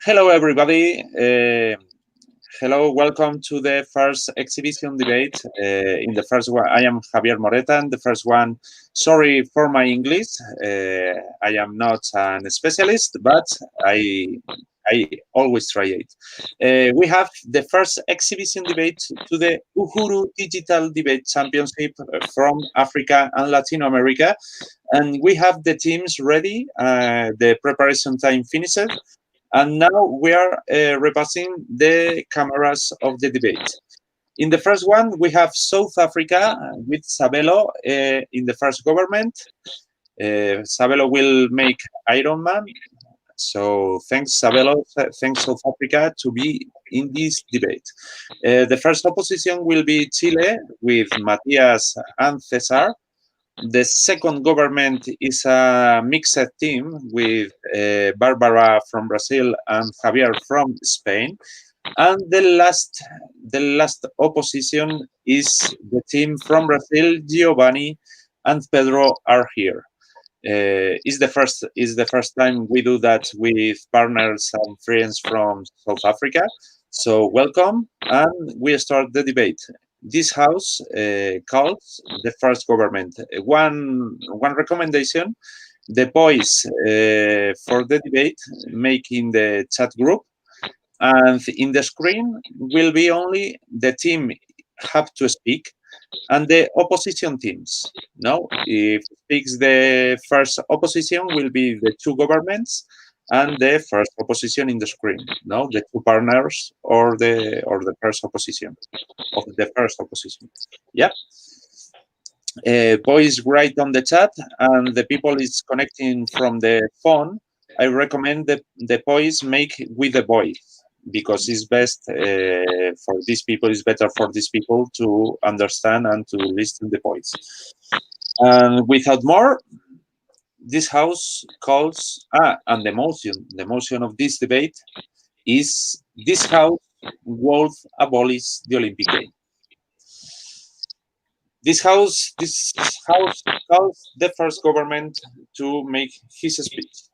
Hello, everybody. Hello, welcome to the first exhibition debate. In the first one, I am Javier Moreta. And the first one, sorry for my English. I am not an specialist, but I always try it. We have the first exhibition debate to the Uhuru Digital Debate Championship from Africa and Latin America. And we have the teams ready. The preparation time finished. And now we are repassing the cameras of the debate. In the first one, we have South Africa with Sabelo in the first government. Sabelo will make Iron Man. So thanks, Sabelo. Thanks, South Africa, to be in this debate. The first opposition will be Chile with Matias and Cesar. The second government is a mixed team with Barbara from Brazil and Javier from Spain. And the last opposition is the team from Brazil. Giovanni and Pedro are here. Is the first time we do that with partners and friends from South Africa. So welcome, and we start the debate. This house calls the first government. One recommendation: the voice for the debate make in the chat group, and in the screen will be only the team have to speak and the opposition teams. No, if speaks the first opposition will be the two governments and the first opposition in the screen. No, the two partners or the first opposition of the first opposition. Yeah. Voice write on the chat, and the people is connecting from the phone. I recommend the voice make with the voice because it's best for these people. It's better for these people to understand and to listen the voice. And without more, this house calls and the motion of this debate is this house would abolish the Olympic Games. This house calls the first government to make his speech.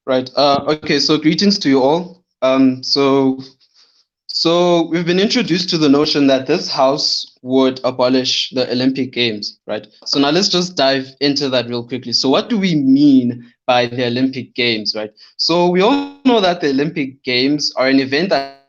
Right. Okay. So greetings to you all. So we've been introduced to the notion that this house would abolish the Olympic Games, right? So now let's just dive into that real quickly. So what do we mean by the Olympic Games, right? So we all know that the Olympic Games are an event that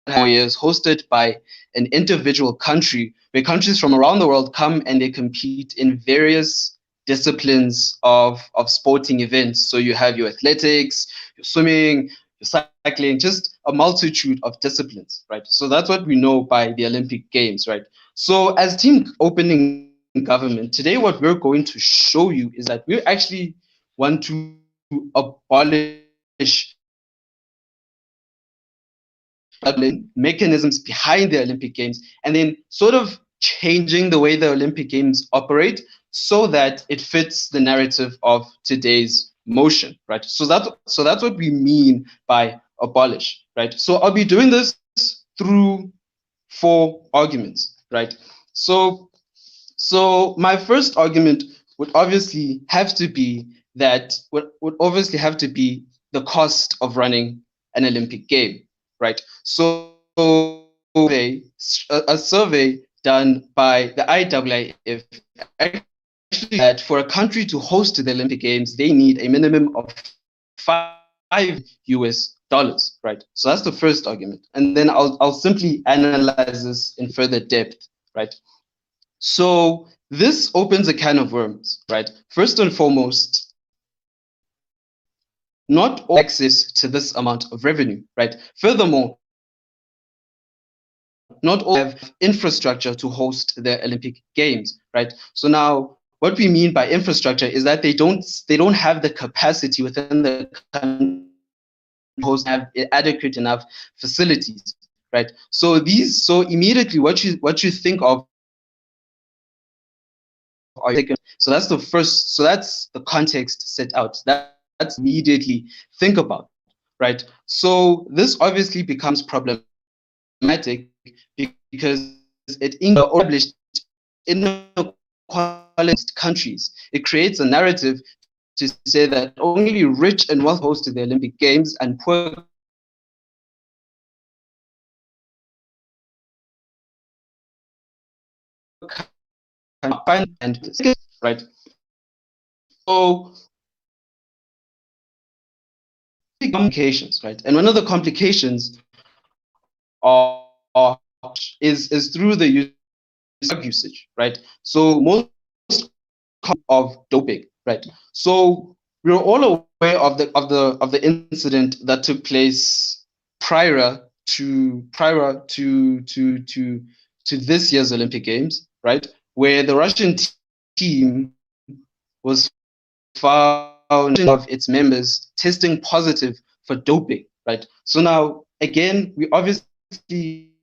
is hosted by an individual country, where countries from around the world come and they compete in various disciplines of sporting events. So you have your athletics, your swimming, your cycling, just a multitude of disciplines, right? So that's what we know by the Olympic Games, right? So as team opening government, today what we're going to show you is that we actually want to abolish mechanisms behind the Olympic Games, and then sort of changing the way the Olympic Games operate so that it fits the narrative of today's motion, right? So that's what we mean by abolish, right? So I'll be doing this through 4 arguments, right? So my first argument would obviously have to be the cost of running an Olympic game, right? So a survey done by the IAAF actually that for a country to host the Olympic Games, they need a minimum of $5, right? So that's the first argument. And then I'll simply analyze this in further depth, right? So this opens a can of worms, right? First and foremost, not all access to this amount of revenue, right? Furthermore, not all have infrastructure to host the Olympic Games, right? So now what we mean by infrastructure is that they don't have the capacity within the country to have adequate enough facilities, right? So immediately what you think of are so that's the first, so that's the context set out. That's immediately think about, right? So this obviously becomes problematic because it established inequality countries. It creates a narrative to say that only rich and wealthy hosted the Olympic Games and poor and right. So complications, right? And one of the complications are is through the use drug usage, right? So most of doping, right? So we're all aware of the incident that took place prior to this year's Olympic Games, right? Where the Russian team was found of its members testing positive for doping, right? So now again, we obviously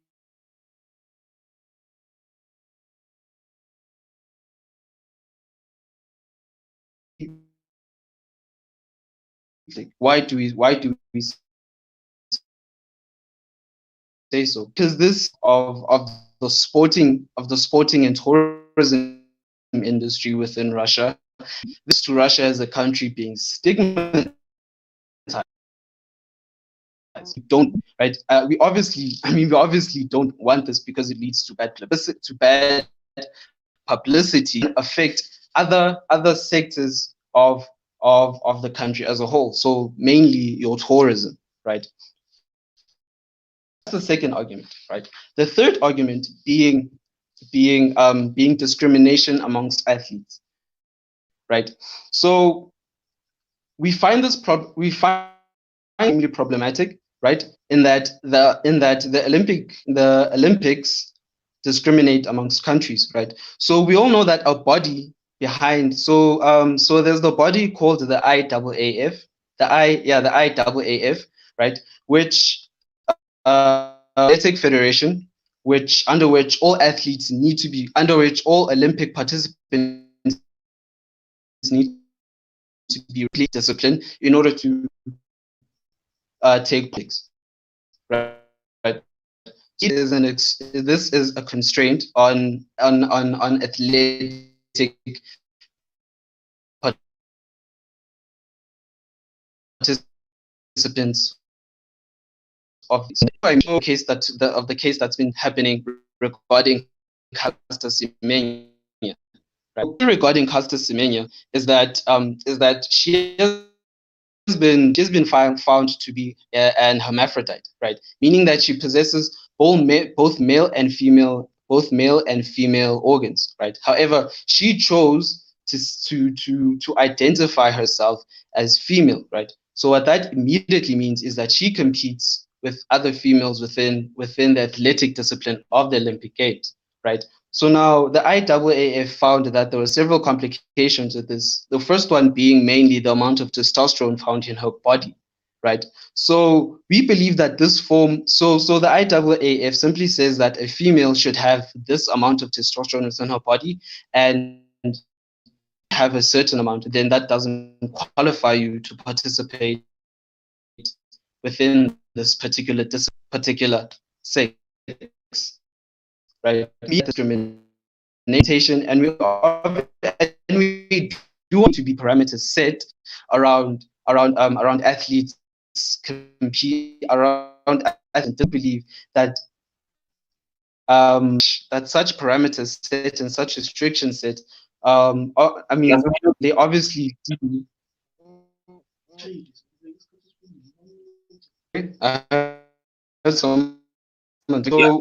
why do we say so? Because this of the sporting and tourism industry within Russia, this to Russia as a country being stigmatized. Don't right? We obviously don't want this because it leads to bad publicity, affect other sectors of the country as a whole. So mainly your tourism, right? That's the second argument, right? The third argument being discrimination amongst athletes, right? So we find extremely problematic, right? In that the Olympics discriminate amongst countries, right? So we all know that a body behind so there's the body called the IAAF, the IAAF, right? Which athletic federation, which under which all athletes need to be under which all Olympic participants need to be really disciplined in order to take place, right? This is a constraint on athletic participants of the case that's been happening regarding Caster Semenya. Right? Regarding Caster Semenya is that she's been found to be an hermaphrodite, right? Meaning that she possesses both male and female organs, right? However, she chose to identify herself as female, right? So what that immediately means is that she competes with other females within the athletic discipline of the Olympic Games, right? So now the IAAF found that there were several complications with this. The first one being mainly the amount of testosterone found in her body, right? So we believe that so the IAAF simply says that a female should have this amount of testosterone within her body and have a certain amount, then that doesn't qualify you to participate within this particular sex, right? Discrimination, and we do want to be parameters set around athletes compete around athletes. I believe that that such parameters set and such restrictions set. I mean, they obviously. So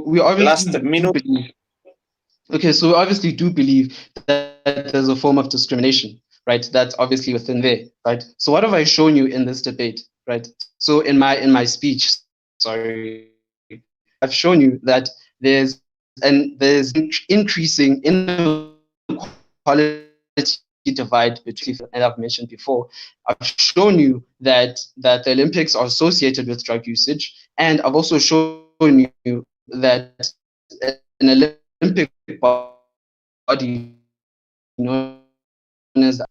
we obviously believe. Okay, so we obviously do believe that there's a form of discrimination, right? That's obviously within there, right? So what have I shown you in this debate, right? So in my speech, sorry, I've shown you that there's increasing inequality divide between, and I've mentioned before. I've shown you that the Olympics are associated with drug usage, and I've also shown you that an Olympic body known as the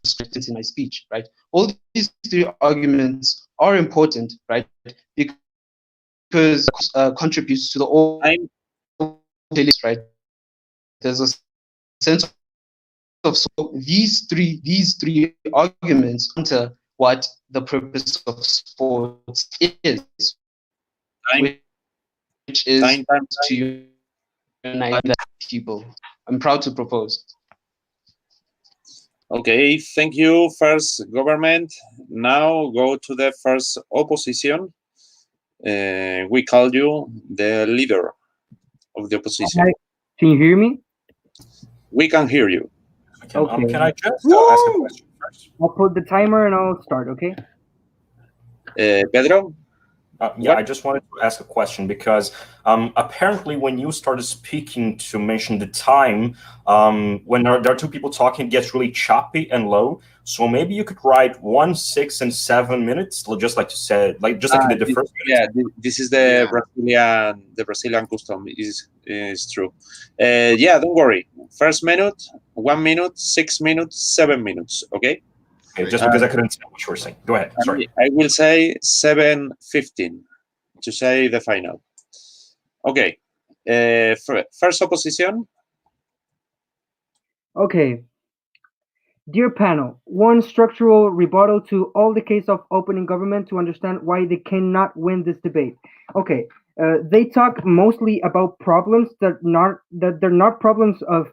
in my speech, right? All these three arguments are important, right? Because contributes to the all, right? There's a sense of of so these three arguments counter what the purpose of sports is, Time, which is time, time, to unite the people. I'm proud to propose. Okay, thank you, first government. Now go to the first opposition. We call you the leader of the opposition. Hi, can you hear me? We can hear you. Okay. Can I just Woo! ask a question first? I'll put the timer and I'll start, okay? Pedro? Yeah, I just wanted to ask a question because apparently when you started speaking to mention the time, when there are two people talking, it gets really choppy and low. So maybe you could write 1, 6, and 7 minutes, just like you said, just like you did the first minute. Yeah, this is the Brazilian custom. Is true. Yeah, don't worry. First minute, 1 minute, 6 minutes, 7 minutes. Okay. Okay, just because I couldn't tell what you were saying. Go ahead. Sorry. I will say 7:15 to say the final. Okay. First opposition. Okay. Dear panel, one structural rebuttal to all the case of opening government to understand why they cannot win this debate. Okay, they talk mostly about problems that they're not problems of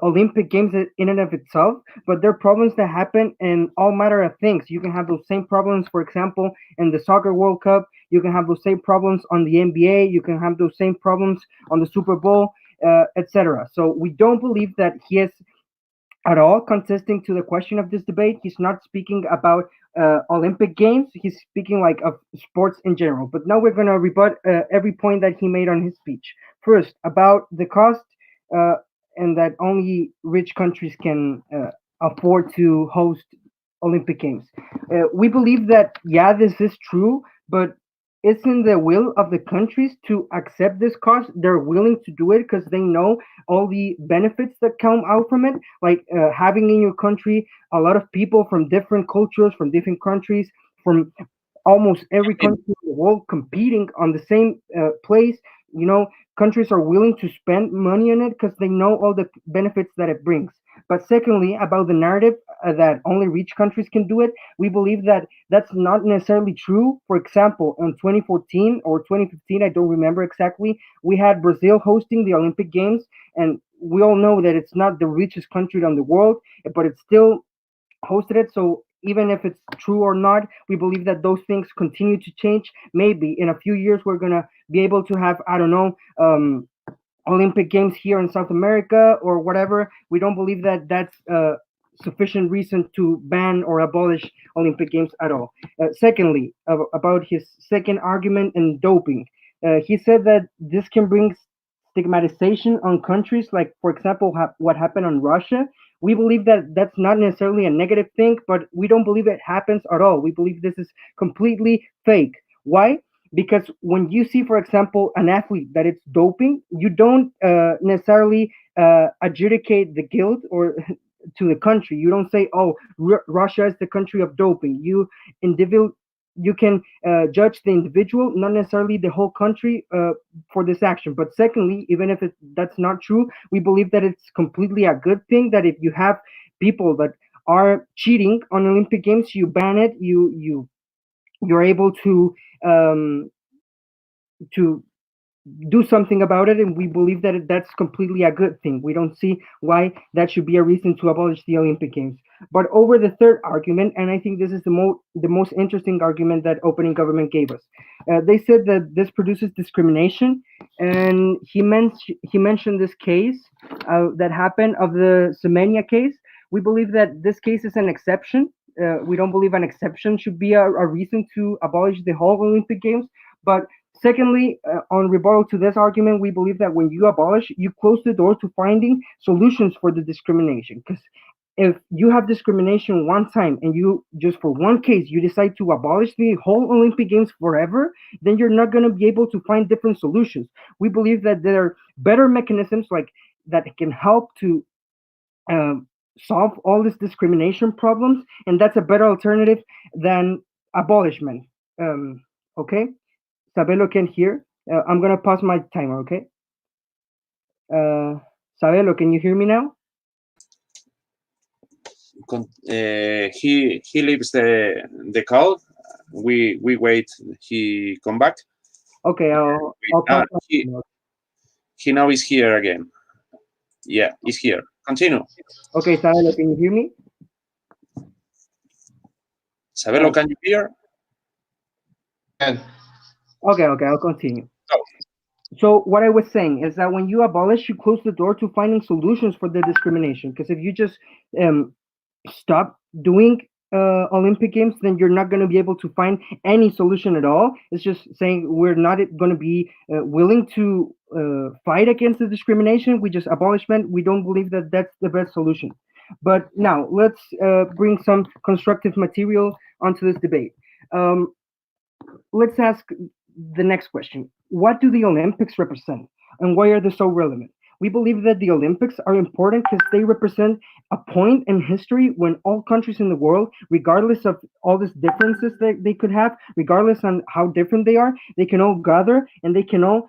Olympic Games in and of itself, but they're problems that happen in all matter of things. You can have those same problems, for example, in the Soccer World Cup. You can have those same problems on the NBA. You can have those same problems on the Super Bowl, etc. So we don't believe that he is at all contesting to the question of this debate. He's not speaking about Olympic Games. He's speaking like of sports in general. But now we're going to rebut every point that he made on his speech. First, about the cost uh, and that only rich countries can afford to host Olympic Games. We believe that, yeah, this is true, but it's in the will of the countries to accept this cost. They're willing to do it because they know all the benefits that come out from it, like having in your country a lot of people from different cultures, from different countries, from almost every country in the world competing on the same place. You know, countries are willing to spend money on it because they know all the benefits that it brings. But secondly, about the narrative that only rich countries can do it, we believe that that's not necessarily true. For example, in 2014 or 2015, I don't remember exactly, we had Brazil hosting the Olympic Games, and we all know that it's not the richest country in the world, but it's still hosted it. So even if it's true or not, we believe that those things continue to change. Maybe in a few years we're gonna be able to have, I don't know, Olympic Games here in South America or whatever. We don't believe that that's sufficient reason to ban or abolish Olympic Games at all. Secondly, about his second argument in doping, he said that this can bring stigmatization on countries, like, for example, what happened on Russia. We believe that that's not necessarily a negative thing, but we don't believe it happens at all. We believe this is completely fake. Why? Because when you see, for example, an athlete that it's doping, you don't necessarily adjudicate the guilt or to the country. You don't say, "Oh, Russia is the country of doping." You can judge the individual, not necessarily the whole country, for this action. But secondly, even if that's not true, we believe that it's completely a good thing that if you have people that are cheating on Olympic Games, you ban it. You're able um, to do something about it, and we believe that that's completely a good thing. We don't see why that should be a reason to abolish the Olympic Games. But over the third argument, and I think this is the most interesting argument that opening government gave us, they said that this produces discrimination, and he mentioned this case that happened of the Semenya case. We believe that this case is an exception. We don't believe an exception should be a reason to abolish the whole Olympic Games. But secondly, on rebuttal to this argument, we believe that when you abolish, you close the door to finding solutions for the discrimination. Because if you have discrimination one time and you just for one case you decide to abolish the whole Olympic Games forever, then you're not going to be able to find different solutions. We believe that there are better mechanisms like that can help to solve all these discrimination problems, and that's a better alternative than abolishment. Okay. Sabelo can hear. I'm gonna pause my timer, okay? Sabelo, can you hear me now? he leaves the call. We wait. He come back. Okay, I'll Ah, pass. he now is here again. Yeah, he's here. Continue. Okay, Sabelo, can you hear me? Sabelo, can you hear? And Okay, I'll continue. Oh. So what I was saying is that when you abolish, you close the door to finding solutions for the discrimination. Because if you just stop doing Olympic Games, then you're not going to be able to find any solution at all. It's just saying we're not going to be willing to fight against the discrimination. We just abolishment. We don't believe that that's the best solution. But now let's bring some constructive material onto this debate. Let's ask the next question. What do the Olympics represent and why are they so relevant? We believe that the Olympics are important because they represent a point in history when all countries in the world, regardless of all these differences that they could have, regardless on how different they are, they can all gather and they can all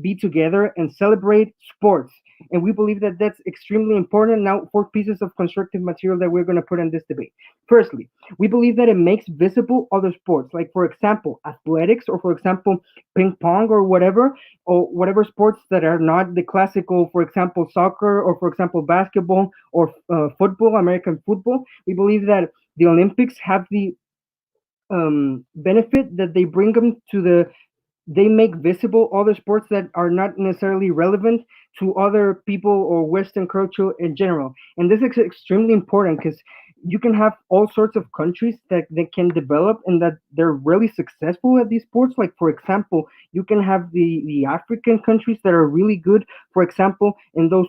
be together and celebrate sports. And we believe that that's extremely important. Now, 4 pieces of constructive material that we're going to put in this debate. Firstly, we believe that it makes visible other sports, like, for example, athletics, or, for example, ping pong, or whatever sports that are not the classical, for example, soccer, or, for example, basketball, or football, American football. We believe that the Olympics have the benefit that they bring them to they make visible other sports that are not necessarily relevant to other people or Western culture in general. And this is extremely important because you can have all sorts of countries that they can develop and that they're really successful at these sports. Like, for example, you can have the African countries that are really good, for example, in those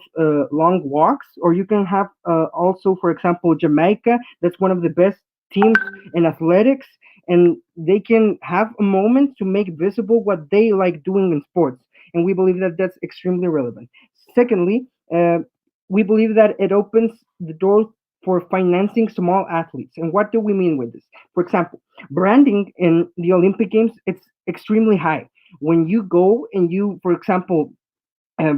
long walks, or you can have also, for example, Jamaica, that's one of the best teams in athletics, and they can have a moment to make visible what they like doing in sports. And we believe that that's extremely relevant. Secondly, we believe that it opens the door for financing small athletes. And what do we mean with this? For example, branding in the Olympic Games, it's extremely high. When you go and you, for example,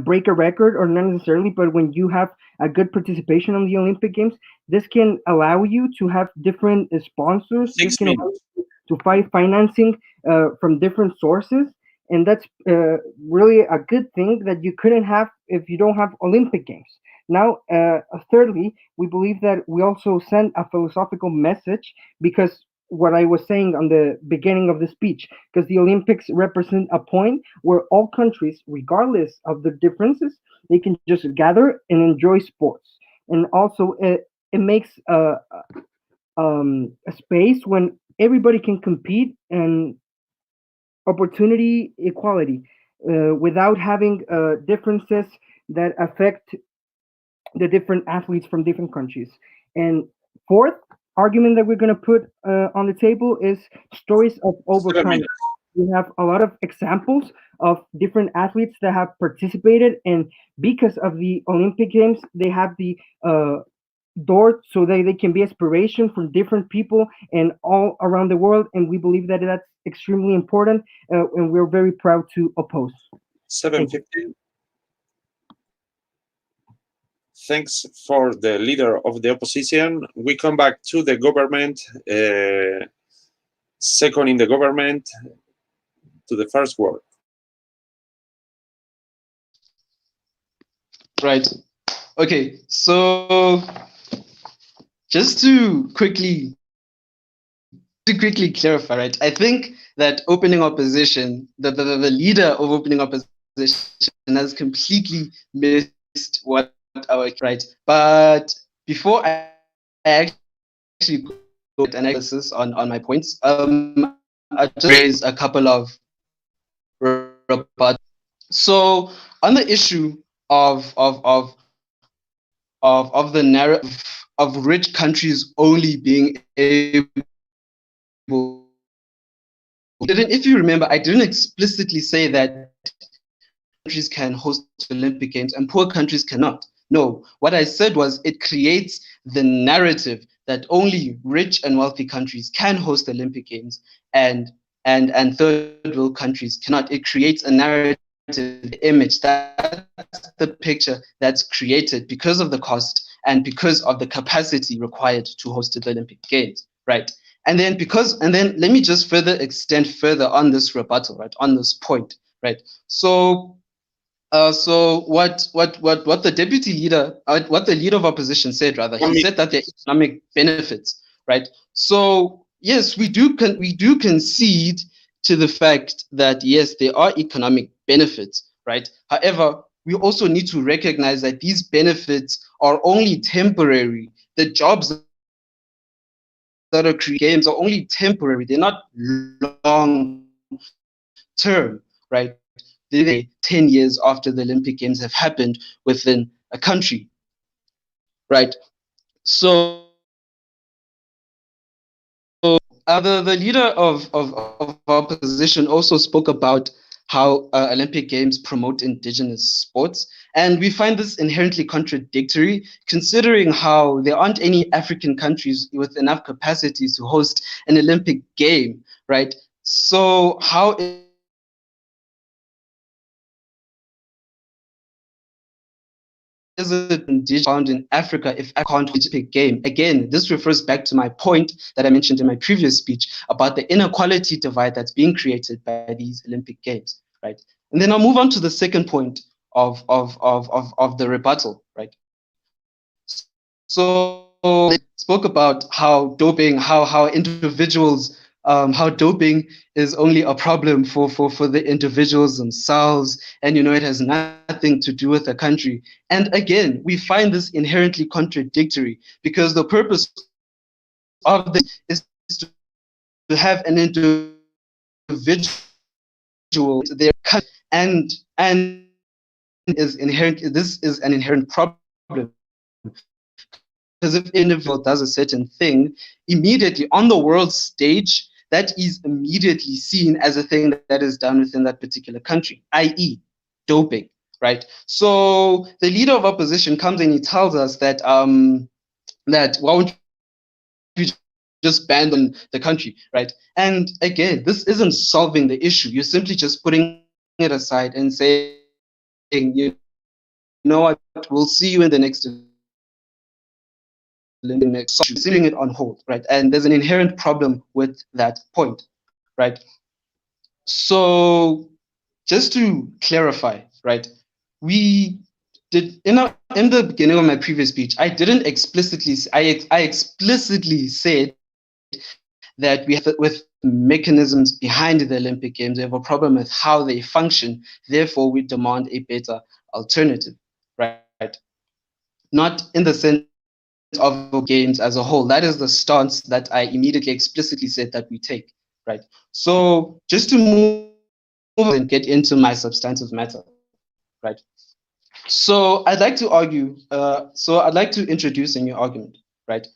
break a record, or not necessarily, but when you have a good participation on the Olympic Games, this can allow you to have different sponsors. This 6 can allow minutes. you to find financing from different sources, and that's really a good thing that you couldn't have if you don't have Olympic Games. Now, thirdly, we believe that we also send a philosophical message, because what I was saying on the beginning of the speech, because the Olympics represent a point where all countries, regardless of the differences, they can just gather and enjoy sports. And also, it makes a space when everybody can compete and opportunity equality without having differences that affect the different athletes from different countries. And fourth argument that we're going to put on the table is stories of 7 overcoming. minutes. We have a lot of examples of different athletes that have participated, and because of the Olympic Games, they have the door so that they can be inspiration from different people and all around the world. And we believe that that's extremely important, and we're very proud to oppose. 7:15. Thanks for the leader of the opposition. We come back to the government, second in the government, to the first word. right. Okay, so just to quickly clarify, right? I think that opening opposition, the leader of opening opposition has completely missed what our right. But before I actually go to analysis on my points, I just raise a couple of rebuttals. So on the issue of the narrative of rich countries only being able, if you remember, I didn't explicitly say that countries can host Olympic Games and poor countries cannot. No, what I said was it creates the narrative that only rich and wealthy countries can host Olympic Games and third world countries cannot. It creates a narrative image, that's the picture that's created because of the cost and because of the capacity required to host the Olympic Games, right? And then let me just further extend further on this rebuttal, right, on this point, right? So what the deputy leader, what the leader of opposition said, rather, he said that there are economic benefits, right? So yes, we do concede to the fact that yes, there are economic benefits, right? However, we also need to recognize that these benefits are only temporary. The jobs that are created games are only temporary. They're not long term, right? They're 10 years after the Olympic Games have happened within a country, right? So the leader of opposition also spoke about how Olympic Games promote indigenous sports. And we find this inherently contradictory, considering how there aren't any African countries with enough capacities to host an Olympic game, right? So how is it found in Africa if I can't Olympic game? Again, this refers back to my point that I mentioned in my previous speech about the inequality divide that's being created by these Olympic Games, right? And then I'll move on to the second point of the rebuttal, right? So spoke about how doping, how individuals, how doping is only a problem for the individuals themselves, and it has nothing to do with the country. And again, we find this inherently contradictory because the purpose of this is to have an individual their and is inherent. This is an inherent problem. Because if an individual does a certain thing, immediately on the world stage, that is immediately seen as a thing that is done within that particular country, i.e., doping, right? So the leader of opposition comes and he tells us that that why won't you just ban on the country, right? And again, this isn't solving the issue. You're simply just putting it aside and saying, you know what, we'll see you in the next setting it on hold, right? And there's an inherent problem with that point, right? So just to clarify, right, we did in the beginning of my previous speech, I explicitly said that we have with mechanisms behind the Olympic Games, we have a problem with how they function. Therefore, we demand a better alternative, right? Not in the sense of games as a whole. That is the stance that I immediately explicitly said that we take, right? So just to move and get into my substantive matter, right? So I'd like to argue, I'd like to introduce a new argument, right?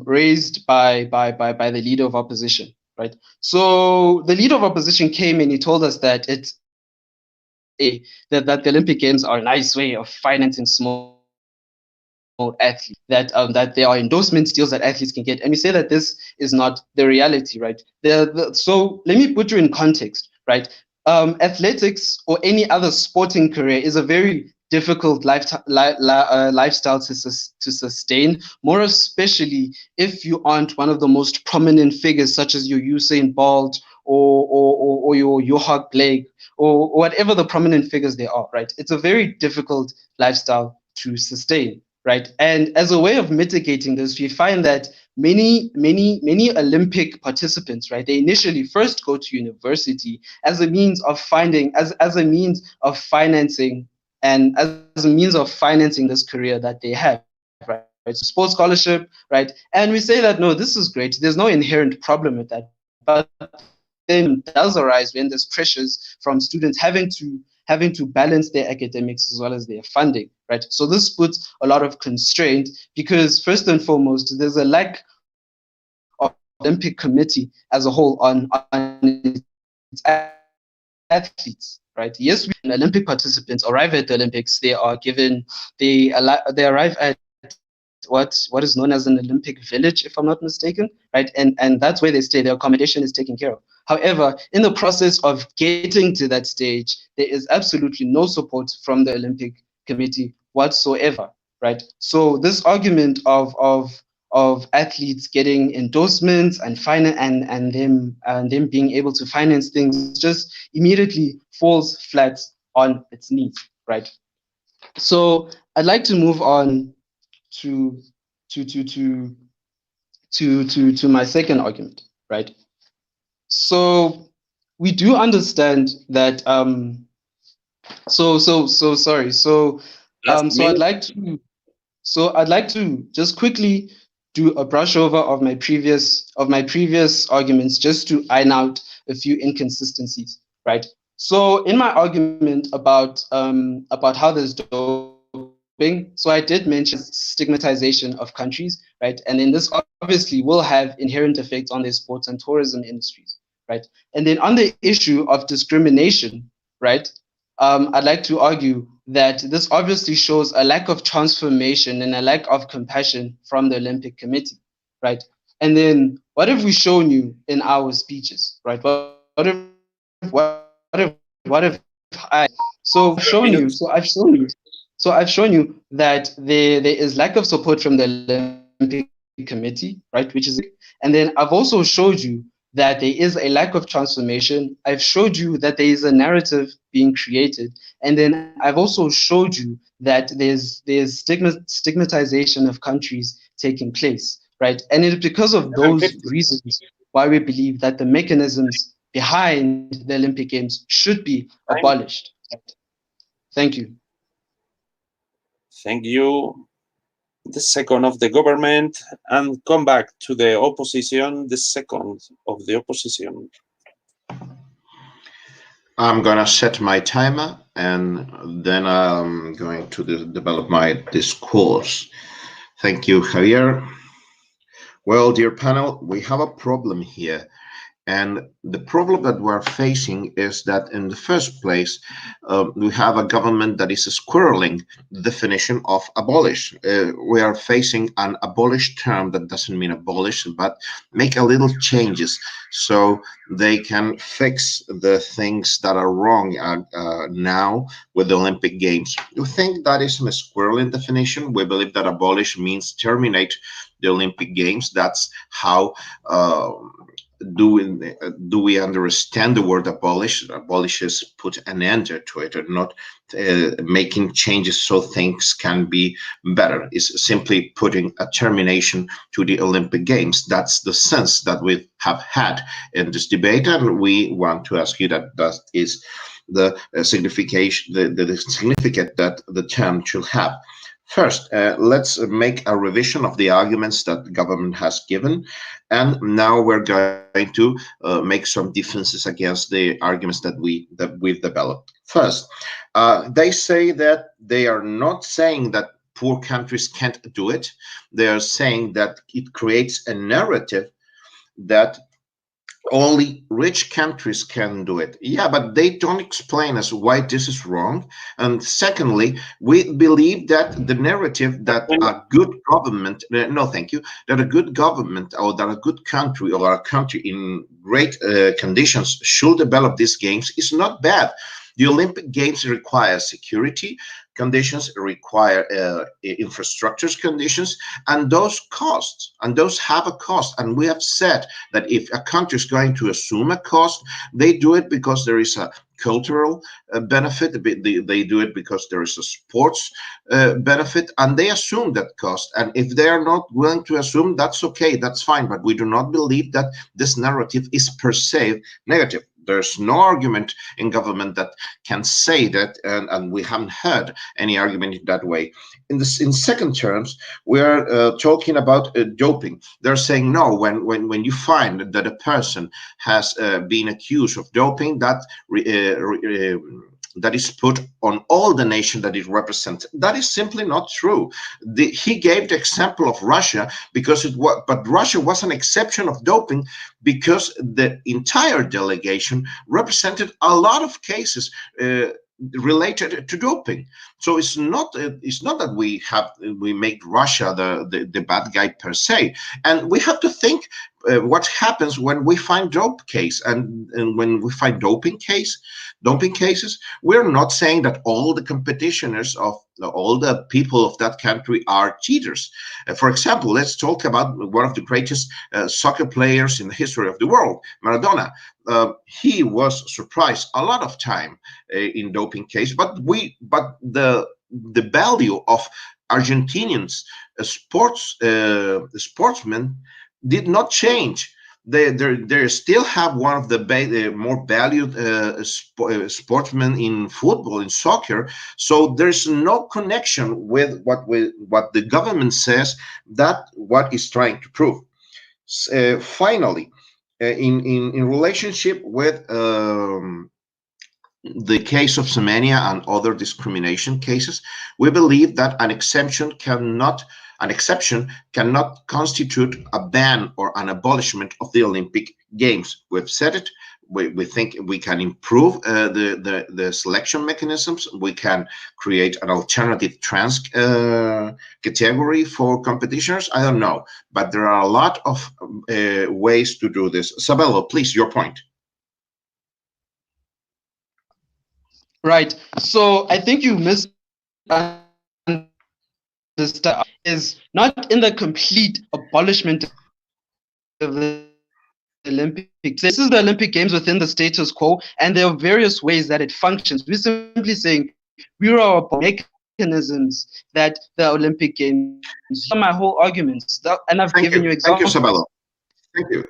Raised by the leader of opposition, right? So the leader of opposition came and he told us that that the Olympic Games are a nice way of financing small athletes, that there are endorsement deals that athletes can get, and we say that this is not the reality, right? So let me put you in context, right? Athletics or any other sporting career is a very difficult lifestyle to sustain, more especially if you aren't one of the most prominent figures, such as your Usain Bolt or your Johan Blake or whatever the prominent figures they are, right? It's a very difficult lifestyle to sustain, right? And as a way of mitigating this, we find that many Olympic participants, right, they initially first go to university as a means of as a means of financing and as a means of financing this career that they have, right? So sports scholarship, right? And we say that, no, this is great. There's no inherent problem with that. But then does arise when there's pressures from students having to balance their academics as well as their funding, right? So this puts a lot of constraint because first and foremost, there's a lack of Olympic committee as a whole on its athletes, right? Yes, when Olympic participants arrive at the Olympics, they arrive at what is known as an Olympic village, if I'm not mistaken, right? And that's where they stay. Their accommodation is taken care of. However, in the process of getting to that stage, there is absolutely no support from the Olympic Committee whatsoever, right? So this argument of athletes getting endorsements and them being able to finance things just immediately falls flat on its knees, right? So I'd like to move on to my second argument, right? So we do understand that sorry. So I'd like to just quickly do a brush over of my previous arguments just to iron out a few inconsistencies, right? So in my argument about how there's doping, so I did mention stigmatization of countries, right? And then this obviously will have inherent effects on their sports and tourism industries, right? And then on the issue of discrimination, right? I'd like to argue that this obviously shows a lack of transformation and a lack of compassion from the Olympic Committee, right? And then what have we shown you in our speeches, right? What have I? So I've shown you that there is lack of support from the Olympic Committee, right? Which is, and then I've also showed you that there is a lack of transformation. I've showed you that there is a narrative being created, and then I've also showed you that there's stigmatization of countries taking place, right? And it's because of those reasons why we believe that the mechanisms behind the Olympic Games should be abolished. Thank you. Thank you. The second of the government, and come back to the opposition, the second of the opposition. I'm gonna set my timer and then I'm going to develop my discourse. Thank you, Javier. Well, dear panel, we have a problem here. And the problem that we're facing is that in the first place, we have a government that is squirreling the definition of abolish. We are facing an abolish term that doesn't mean abolish, but make a little changes so they can fix the things that are wrong now with the Olympic Games. We think that is a squirreling definition. We believe that abolish means terminate the Olympic Games. That's how do we understand the word abolish? Abolish is put an end to it, or not making changes so things can be better. It's simply putting a termination to the Olympic Games. That's the sense that we have had in this debate, and we want to ask you that is the signification, the significance that the term should have. First, let's make a revision of the arguments that the government has given, and now we're going to make some differences against the arguments that we've developed. First, they say that they are not saying that poor countries can't do it. They are saying that it creates a narrative that only rich countries can do it. Yeah, but they don't explain us why this is wrong. And secondly, we believe that the narrative that a good government, no, thank you, that a good government or that a good country or a country in great conditions should develop these games is not bad. The Olympic Games require security conditions, require infrastructures conditions, and those costs, and those have a cost. And we have said that if a country is going to assume a cost, they do it because there is a cultural benefit, they do it because there is a sports benefit, and they assume that cost. And if they are not willing to assume, that's okay, that's fine. But we do not believe that this narrative is per se negative. There's no argument in government that can say that, and we haven't heard any argument in that way. In second terms, we are talking about doping. They're saying no, when you find that a person has been accused of doping, that that is put on all the nation that it represents. That is simply not true. He gave the example of Russia because it was, but Russia was an exception of doping because the entire delegation represented a lot of cases related to doping. So it's not that we make Russia the bad guy per se, and we have to think what happens when we find and when we find doping cases. We're not saying that all the competitioners of all the people of that country are cheaters. For example, let's talk about one of the greatest soccer players in the history of the world, Maradona. He was surprised a lot of time in doping case, but the value of Argentinians sportsmen did not change. They still have one of the more valued sportsmen in football, in soccer. So there's no connection with what the government says that what is trying to prove. Finally, in relationship with the case of Semenya and other discrimination cases, we believe that an exception cannot constitute a ban or an abolishment of the Olympic Games. We've said it. We think we can improve the selection mechanisms. We can create an alternative trans category for competitioners. I don't know, but there are a lot of ways to do this. Sabelo, please, your point. Right. So I think you misunderstand is not in the complete abolishment of the Olympics. This is the Olympic Games within the status quo, and there are various ways that it functions. We're simply saying we are mechanisms that the Olympic Games. These are my whole arguments, and I've given you examples. Thank you, Sabelo. Thank you.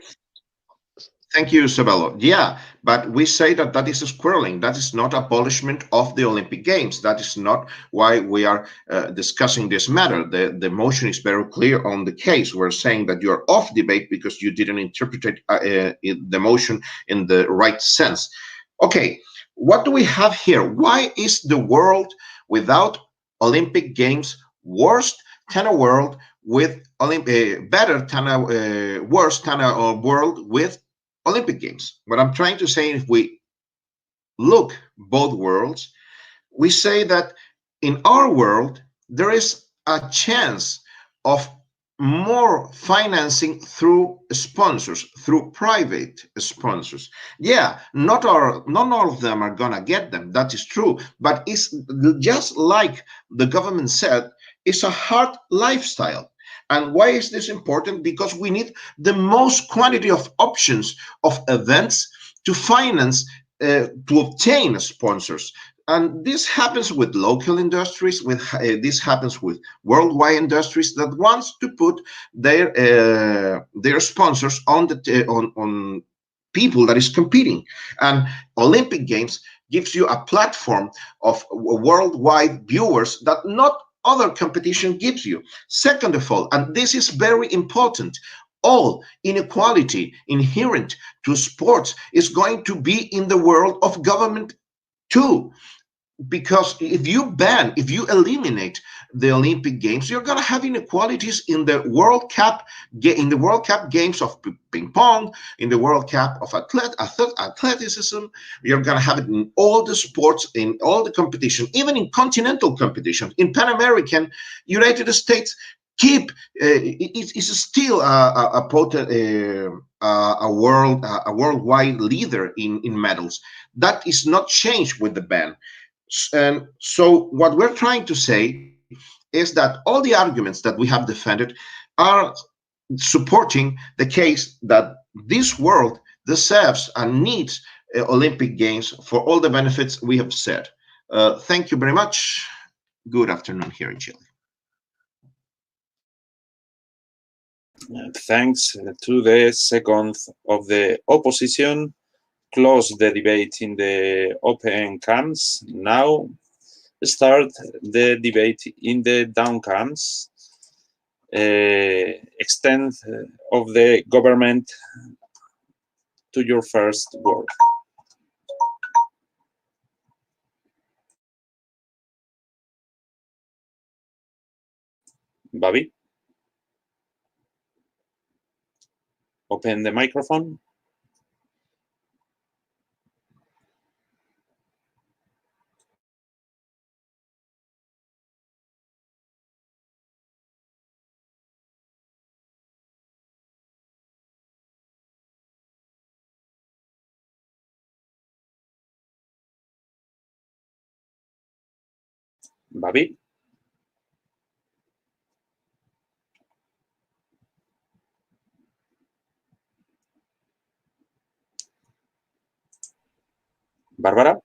Thank you, Sabelo. Yeah, but we say that is a squirreling. That is not abolishment of the Olympic Games. That is not why we are discussing this matter. The motion is very clear on the case. We're saying that you're off debate because you didn't interpret the motion in the right sense. Okay, what do we have here? Why is the world without Olympic Games worse than a world with better than a worse than a world with Olympic Games? What I'm trying to say, if we look both worlds, we say that in our world, there is a chance of more financing through sponsors, through private sponsors. Yeah, not all of them are gonna get them. That is true, but it's just like the government said, it's a hard lifestyle. And why is this important? Because we need the most quantity of options of events to finance, to obtain sponsors. And this happens with local industries. This happens with worldwide industries that wants to put their sponsors on on people that is competing. And Olympic Games gives you a platform of worldwide viewers that not other competition gives you. Second of all, and this is very important, all inequality inherent to sports is going to be in the world of government too. Because if you eliminate the Olympic Games, you're going to have inequalities in the World Cup games of ping pong, in the World Cup of athleticism. You're going to have it in all the sports, in all the competition, even in continental competition. In Pan American, United States is still a worldwide leader in medals. That is not changed with the ban. And so what we're trying to say is that all the arguments that we have defended are supporting the case that this world deserves and needs Olympic Games for all the benefits we have said. Thank you very much. Good afternoon here in Chile. Thanks to the second of the opposition. Close the debate in the open camps. Now start the debate in the down camps. Extent of the government to your first word. Bobby, open the microphone. Babi? Barbara?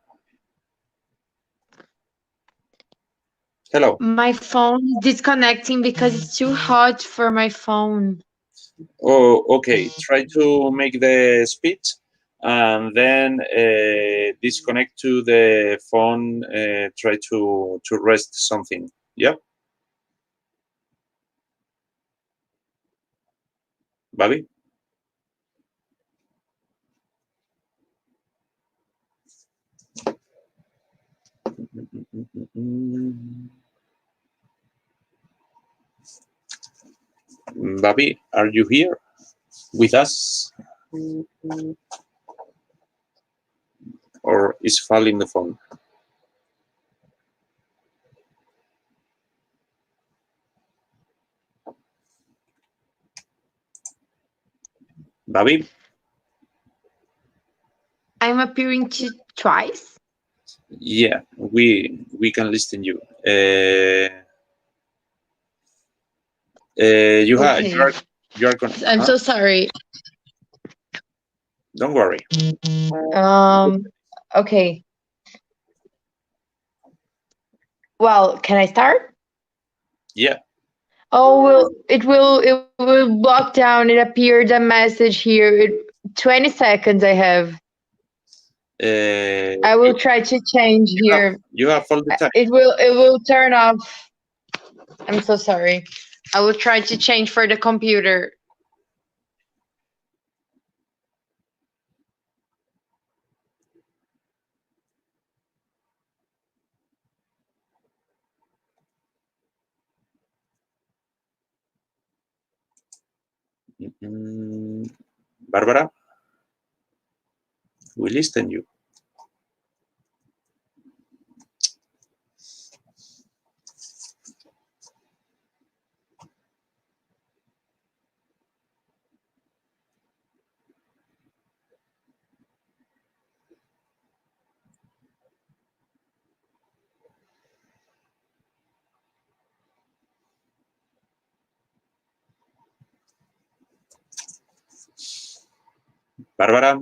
Hello. My phone is disconnecting because it's too hot for my phone. Oh, okay. Try to make the speech and then disconnect to the phone. Try to rest something. Yep. Babi? Babi, are you here with us? Or is falling the phone? Babi? I'm appearing to twice. Yeah, we can listen you. You Okay. you are I'm so sorry. Don't worry. Okay. Well, can I start? Yeah. Oh, well, it will block down. It appeared a message here. 20 seconds I have. I will try to change here. You have all the time. It will turn off. I'm so sorry. I will try to change for the computer. Barbara, we listen you. Barbara?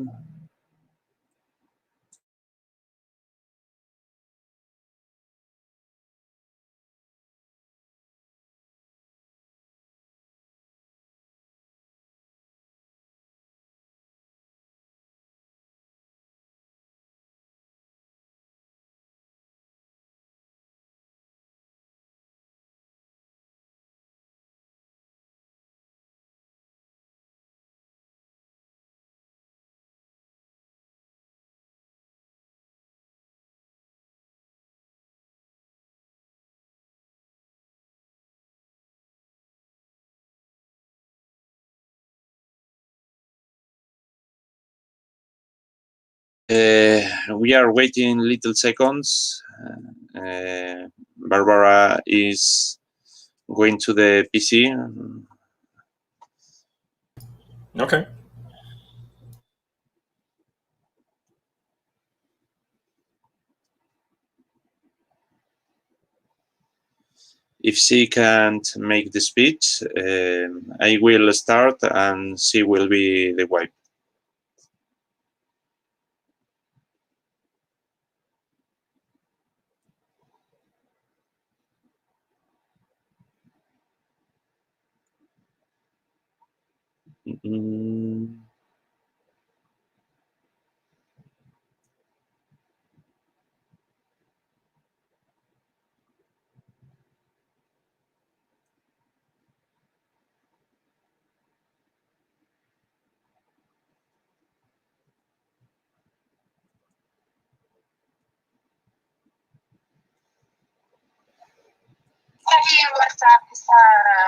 We are waiting little seconds. Barbara is going to the PC. Okay. If she can't make the speech, I will start and she will be the wife. Aqui o WhatsApp está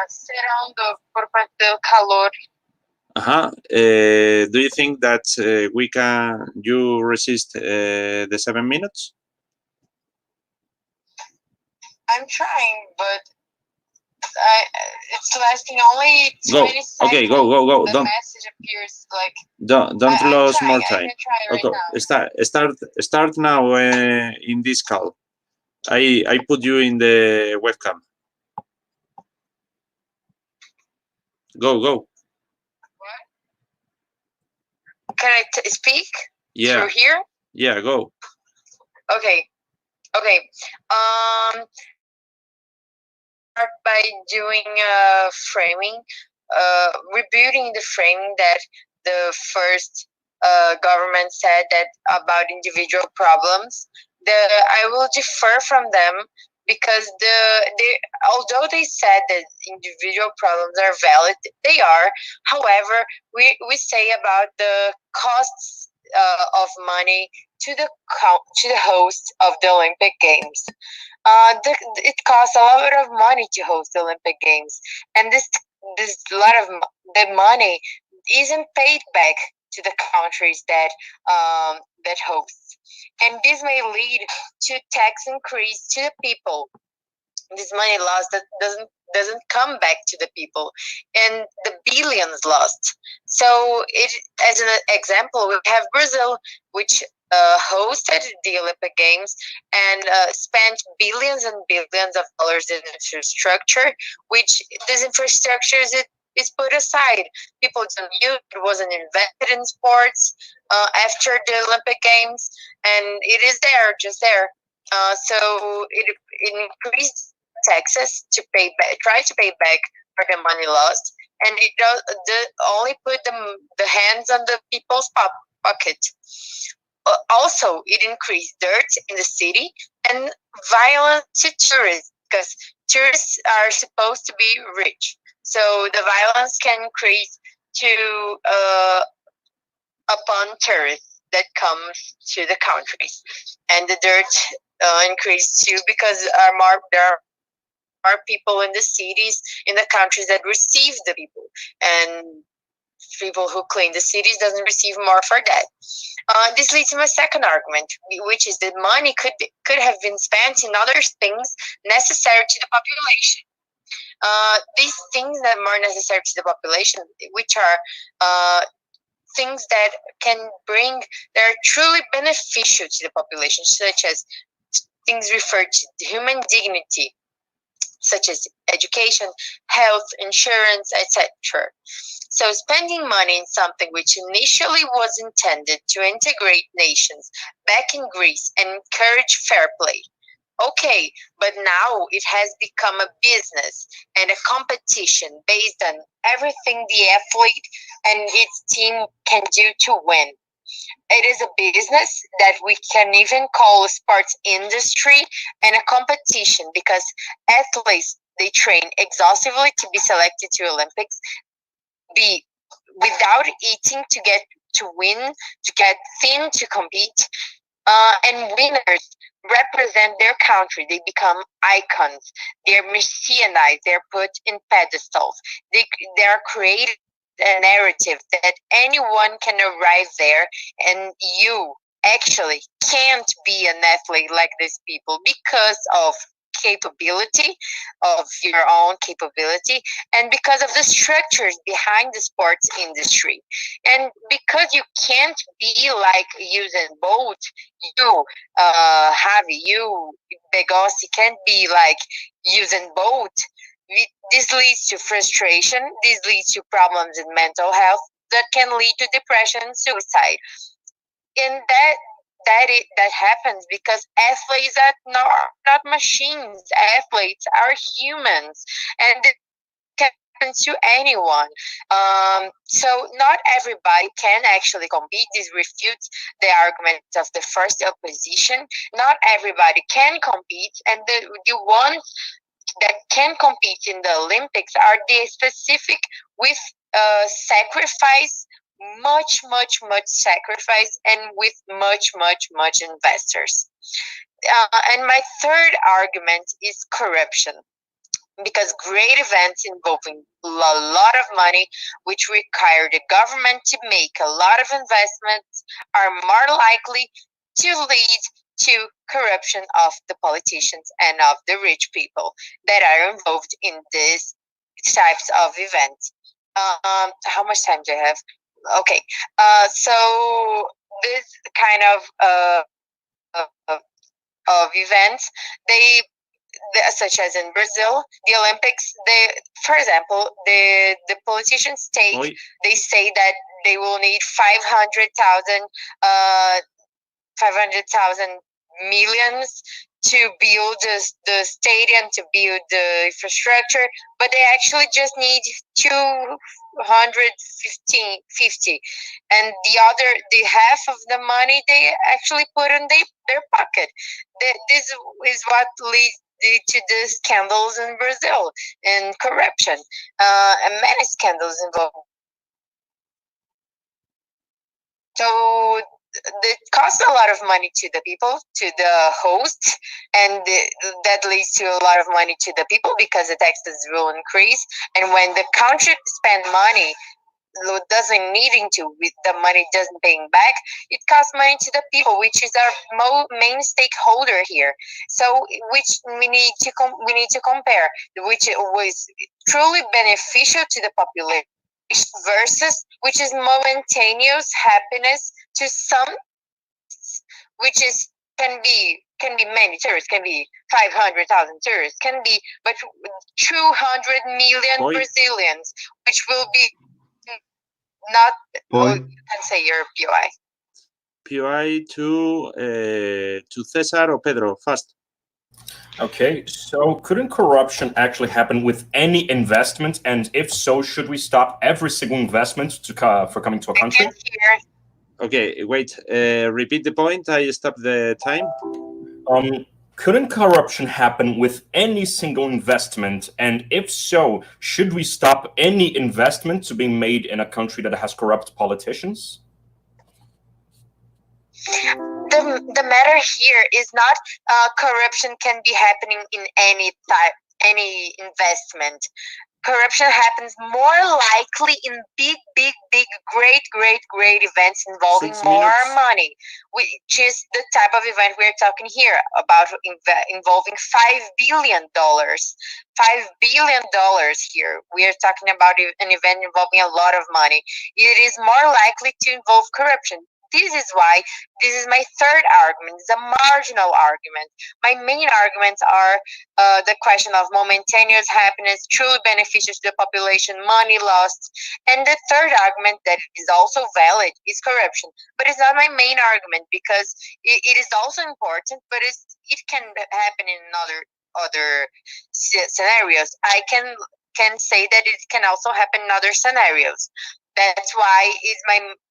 cerrando por parte do calor. Do you think that you resist the 7 minutes? I'm trying, but it's lasting only 20 seconds. Okay, go. The message appears like. Don't lose more time. I can try right now. Start now in this call. I put you in the webcam. Go. Can I speak Yeah. through here? Yeah, go. Okay. Start by doing framing, rebuilding the framing that the first government said that about individual problems. I will differ from them because although they said that individual problems are valid, they are. However, we say about the costs of money to the host of the Olympic Games. It costs a lot of money to host the Olympic Games, and this lot of the money isn't paid back to the countries that host, and this may lead to tax increase to the people. This money lost that doesn't come back to the people, and the billions lost. So as an example, we have Brazil, which hosted the Olympic Games and spent billions and billions of dollars in infrastructure, which this infrastructure is put aside. People don't use it. Wasn't invested in sports after the Olympic Games, and it is there, just there. So it increased taxes to try to pay back for the money lost, and it only put the hands on the people's pocket. Also, it increased dirt in the city and violence to tourists, because tourists are supposed to be rich. So the violence can increase to upon tourists that comes to the countries, and the dirt increased too because there are people in the cities, in the countries that receive the people, and people who clean the cities doesn't receive more for that. This leads to my second argument, which is that money could have been spent in other things necessary to the population. These things that are more necessary to the population, which are things that are truly beneficial to the population, such as things referred to human dignity, such as education, health, insurance, etc. So spending money in something which initially was intended to integrate nations back in Greece and encourage fair play. Okay, but now it has become a business and a competition based on everything the athlete and its team can do to win. It is a business that we can even call a sports industry and a competition, because athletes, they train exhaustively to be selected to Olympics, be without eating to win, to get thin to compete. And winners represent their country. They become icons. They're messianized. They're put in pedestals. They are created a narrative that anyone can arrive there, and you actually can't be an athlete like these people because of capability, of your own capability, and because of the structures behind the sports industry. And because you can't be like Usain Bolt, you Javi, you Begossi can't be like Usain Bolt. This leads to frustration. This leads to problems in mental health that can lead to depression and suicide. And that happens because athletes are not machines. Athletes are humans, and it can happen to anyone. So not everybody can actually compete. This refutes the argument of the first opposition. Not everybody can compete, and the ones that can compete in the Olympics are the specific with sacrifice, much sacrifice, and with much investors. And my third argument is corruption, because great events involving a lot of money, which require the government to make a lot of investments, are more likely to lead to corruption of the politicians and of the rich people that are involved in these types of events. How much time do I have? Okay, so this kind of of events, such as in Brazil, the Olympics, for example, the politicians they say that they will need 500,000 millions to build the stadium, to build the infrastructure, but they actually just need 250, and the half of the money they actually put in their pocket. This is what leads to the scandals in Brazil and corruption, and many scandals involved. So it costs a lot of money to the people, to the host, and that leads to a lot of money to the people because the taxes will increase. And when the country spend money, doesn't needing to, the money doesn't paying back, it costs money to the people, which is our main stakeholder here. So which we need to compare, which was truly beneficial to the population versus which is momentaneous happiness to some, which is can be many tourists, can be 500,000 tourists, can be, but 200 million Brazilians, which will be not. You can say your POI. POI to Cesar or Pedro, fast. Okay, so couldn't corruption actually happen with any investment? And if so, should we stop every single investment for coming to a country? Okay, wait, repeat the point. I stopped the time. Couldn't corruption happen with any single investment? And if so, should we stop any investment to being made in a country that has corrupt politicians? The matter here is not corruption can be happening in any investment. Corruption happens more likely in big, great events involving more money, which is the type of event we're talking here about, involving $5 billion. $5 billion here. We are talking about an event involving a lot of money. It is more likely to involve corruption. This is why this is my third argument. It's a marginal argument. My main arguments are the question of momentaneous happiness, truly beneficial to the population, money lost. And the third argument that is also valid is corruption. But it's not my main argument because it is also important, but it can happen in other scenarios. I can say that it can also happen in other scenarios. That's why it's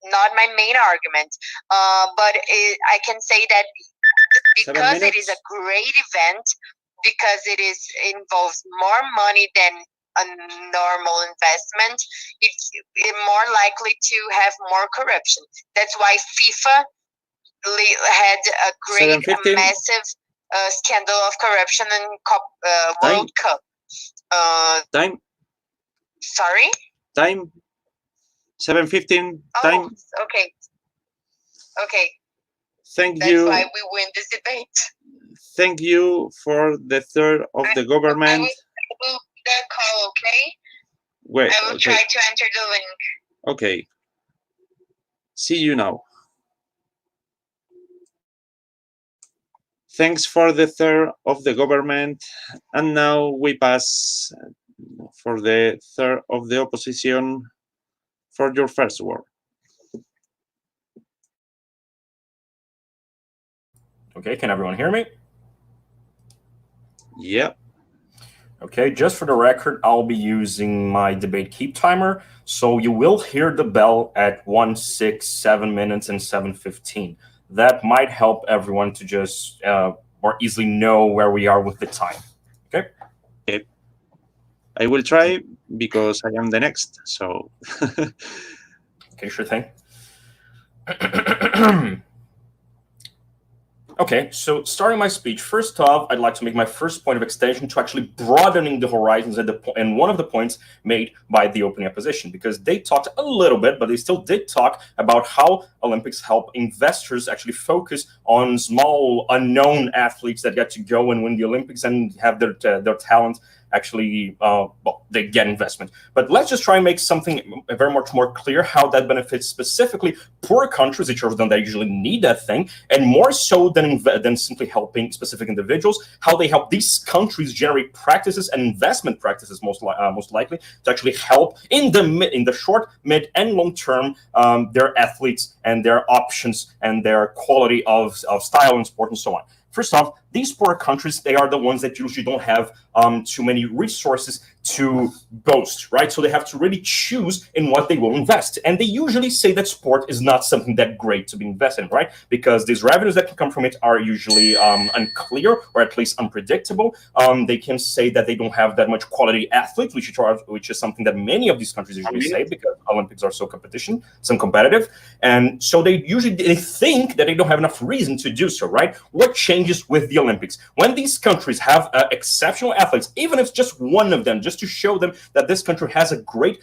not my main argument. But I can say that because it is a great event, because it involves more money than a normal investment, it's more likely to have more corruption. That's why FIFA had a massive scandal of corruption in World Cup. Time. Sorry? Time. 7:15 time. Okay. Thank you. That's why we win this debate. Thank you for the third of the government. I will do the call, okay? Wait, I will try to enter the link. Okay. See you now. Thanks for the third of the government. And now we pass for the third of the opposition. For your first word. Okay, can everyone hear me? Yeah. Okay, just for the record, I'll be using my debate keep timer. So you will hear the bell at 1, 6, 7 minutes and 7:15. That might help everyone to just more easily know where we are with the time. Okay? Okay. I will try because I am the next, so. Okay, sure thing. Okay, so starting my speech, first off, I'd like to make my first point of extension to actually broadening the horizons and one of the points made by the opening opposition, because they talked a little bit, but they still did talk about how Olympics help investors actually focus on small, unknown athletes that get to go and win the Olympics and have their talent actually, they get investment. But let's just try and make something very much more clear how that benefits specifically poor countries, which are the ones that usually need that thing, and more so than simply helping specific individuals, how they help these countries generate practices and investment practices most likely to actually help in the short, mid, and long term their athletes and their options and their quality of style and sport and so on. First off, these poor countries, they are the ones that usually don't have too many resources to boast, right? So they have to really choose in what they will invest. And they usually say that sport is not something that great to be invested in, right? Because these revenues that can come from it are usually unclear or at least unpredictable. They can say that they don't have that much quality athletes, which is something that many of these countries usually say because Olympics are so competitive. And so they think that they don't have enough reason to do so, right? What changes with the Olympics? When these countries have exceptional athletes, even if it's just one of them, just to show them that this country has a great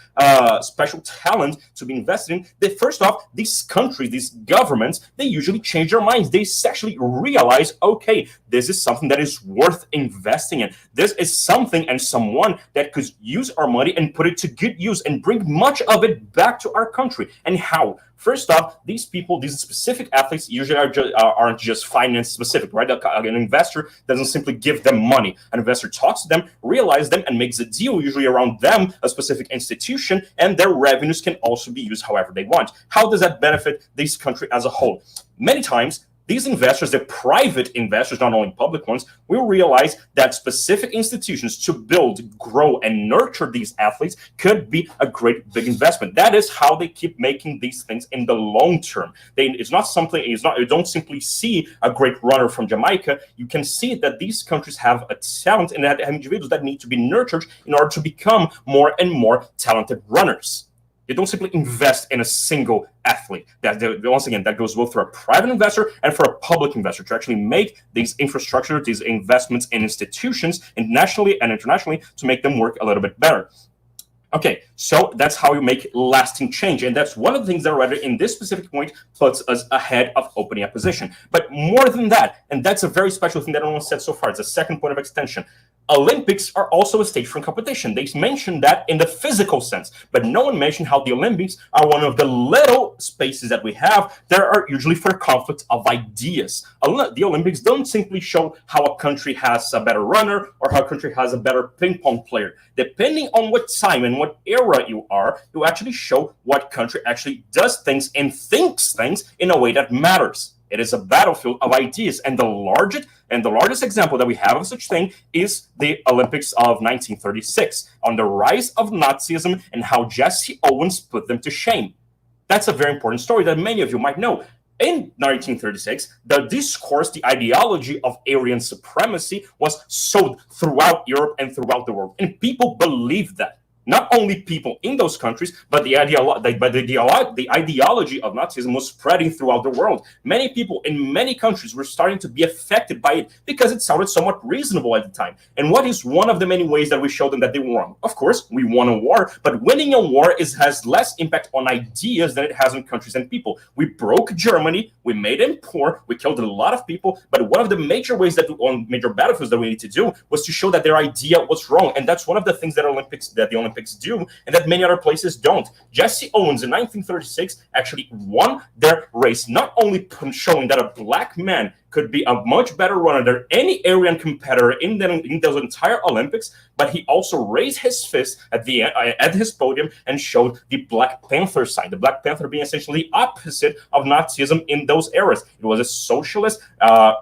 special talent to be invested in, first off, these countries, these governments, they usually change their minds. They actually realize, okay, this is something that is worth investing in. This is something and someone that could use our money and put it to good use and bring much of it back to our country. And how? First off, these people, these specific athletes usually aren't just finance specific, right? An investor doesn't simply give them money. An investor talks to them, realizes them, and makes a deal usually around them, a specific institution, and their revenues can also be used however they want. How does that benefit this country as a whole? Many times, these investors, the private investors, not only public ones, will realize that specific institutions to build, grow, and nurture these athletes could be a great big investment. That is how they keep making these things in the long term. You don't simply see a great runner from Jamaica. You can see that these countries have a talent and that have individuals that need to be nurtured in order to become more and more talented runners. You don't simply invest in a single athlete. Once again, that goes both for a private investor and for a public investor to actually make these infrastructure, these investments in institutions, nationally and internationally, to make them work a little bit better. Okay, so that's how you make lasting change. And that's one of the things that already in this specific point puts us ahead of opening a position. But more than that, and that's a very special thing that no one said so far, it's a second point of extension. Olympics are also a stage for competition. They mentioned that in the physical sense, but no one mentioned how the Olympics are one of the little spaces that we have that are usually for conflict of ideas. The Olympics don't simply show how a country has a better runner or how a country has a better ping pong player. Depending on what time and what era you are, you actually show what country actually does things and thinks things in a way that matters. It is a battlefield of ideas, and the largest example that we have of such thing is the Olympics of 1936, on the rise of Nazism and how Jesse Owens put them to shame. That's a very important story that many of you might know. In 1936, the discourse, the ideology of Aryan supremacy was sold throughout Europe and throughout the world, and people believed that. Not only people in those countries, but the ideology of Nazism was spreading throughout the world. Many people in many countries were starting to be affected by it because it sounded somewhat reasonable at the time. And what is one of the many ways that we showed them that they were wrong? Of course, we won a war, but winning a war has less impact on ideas than it has on countries and people. We broke Germany, we made them poor, we killed a lot of people, but one of the major ways on major battlefields that we need to do was to show that their idea was wrong. And that's one of the things that the Olympics do, and that many other places don't. Jesse Owens in 1936 actually won their race, not only showing that a black man could be a much better runner than any Aryan competitor in those entire Olympics, but he also raised his fist at his podium and showed the Black Panther side. The Black Panther being essentially the opposite of Nazism in those eras. It was a socialist,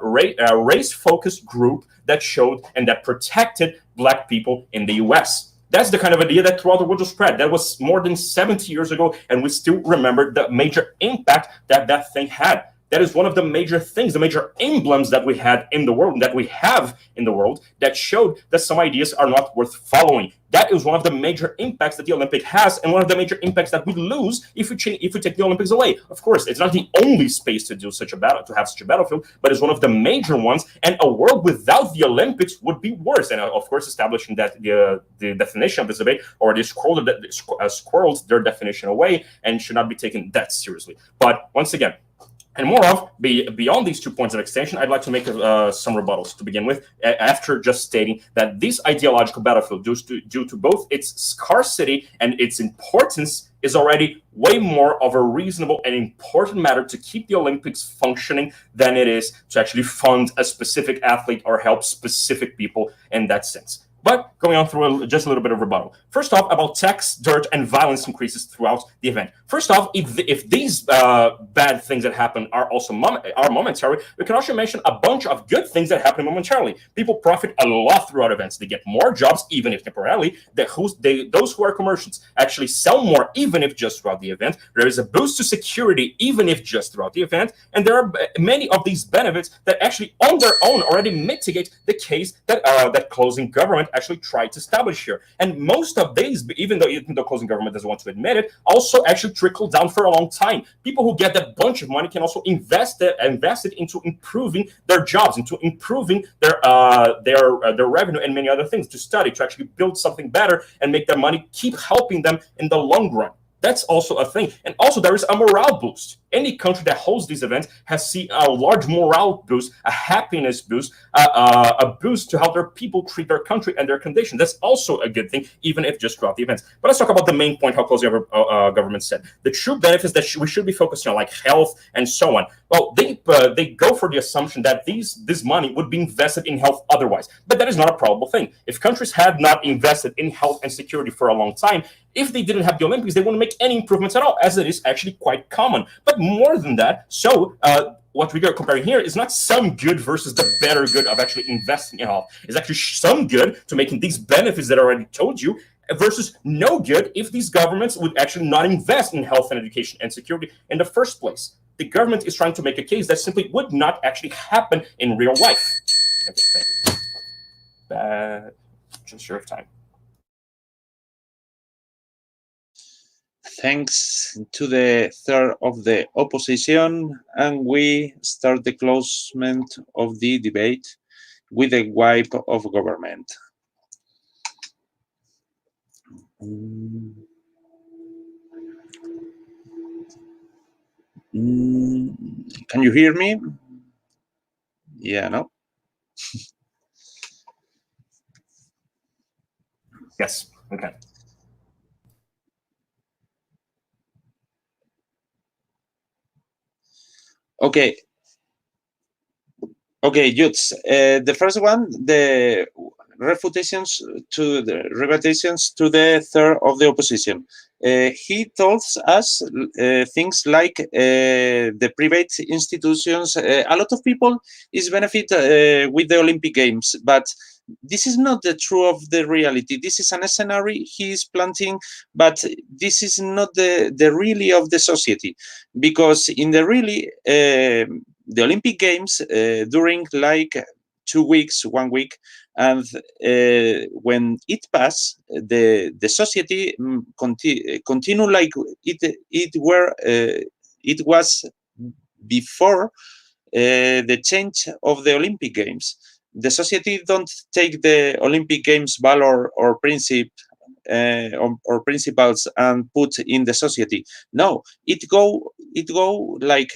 race-focused group that showed and that protected black people in the U.S. That's the kind of idea that throughout the world was spread. That was more than 70 years ago, and we still remember the major impact that thing had. That is one of the major things, the major emblems that we had in the world, that we have in the world, that showed that some ideas are not worth following. That is one of the major impacts that the Olympic has, and one of the major impacts that we lose if we take the Olympics away. Of course, it's not the only space to have such a battlefield, but it's one of the major ones. And a world without the Olympics would be worse. And of course, establishing that the definition of this debate already squirreled their definition away and should not be taken that seriously. But once again, And more of, beyond these 2 points of extension, I'd like to make some rebuttals to begin with, after just stating that this ideological battlefield, due to both its scarcity and its importance, is already way more of a reasonable and important matter to keep the Olympics functioning than it is to actually fund a specific athlete or help specific people in that sense. But going on through just a little bit of rebuttal. First off, about tax, dirt, and violence increases throughout the event. First off, if these bad things that happen are also momentary, we can also mention a bunch of good things that happen momentarily. People profit a lot throughout events. They get more jobs, even if temporarily. Those who are commerciants actually sell more, even if just throughout the event. There is a boost to security, even if just throughout the event. And there are many of these benefits that actually on their own already mitigate the case that closing government actually tried to establish here. And most of these, even though closing government doesn't want to admit it, also actually trickle down for a long time. People who get that bunch of money can also invest it into improving their jobs, into improving their revenue and many other things, to study, to actually build something better and make their money keep helping them in the long run. That's also a thing. And also there is a morale boost. Any country that hosts these events has seen a large morale boost, a happiness boost, a boost to how their people treat their country and their condition. That's also a good thing, even if just throughout the events. But let's talk about the main point, how closely government said. The true benefits that we should be focusing on, like health and so on. Well, they go for the assumption that this money would be invested in health otherwise. But that is not a probable thing. If countries had not invested in health and security for a long time, if they didn't have the Olympics, they wouldn't make any improvements at all, as it is actually quite common. But more than that, so what we are comparing here is not some good versus the better good of actually investing in health. It's actually some good to making these benefits that I already told you, versus no good if these governments would actually not invest in health and education and security in the first place. The government is trying to make a case that simply would not actually happen in real life. Okay, thank you. Just short of time. Thanks to the third of the opposition, and we start the closement of the debate with a wipe of government. Can you hear me? Yeah, no? Yes, okay. Okay. Okay, Jutz. The first one, the rebutations to the third of the opposition. He told us things like the private institutions. A lot of people is benefit with the Olympic Games, but this is not the true of the reality. This is an scenario he is planting, but this is not the really of the society, because in the really the Olympic Games during like 2 weeks, 1 week, and when it passed, the society continue like it was before the change of the Olympic Games. The society don't take the Olympic Games valor or principle or principles and put in the society. No, it go like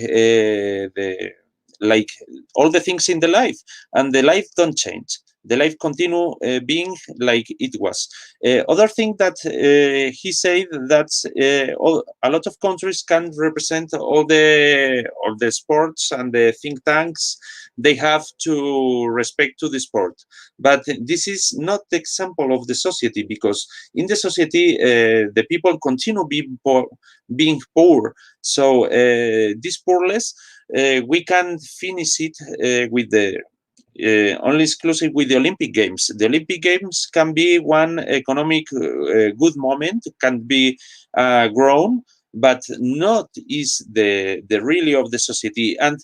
like all the things in the life, and the life don't change. The life continue being like it was. Other thing that he said that a lot of countries can represent all the sports and the think tanks. They have to respect to the sport, but this is not the example of the society, because in the society the people continue being poor. So this poorness we can finish it with the only exclusive with the Olympic Games. The Olympic Games can be one economic good moment, can be grown, but not is the really of the society. And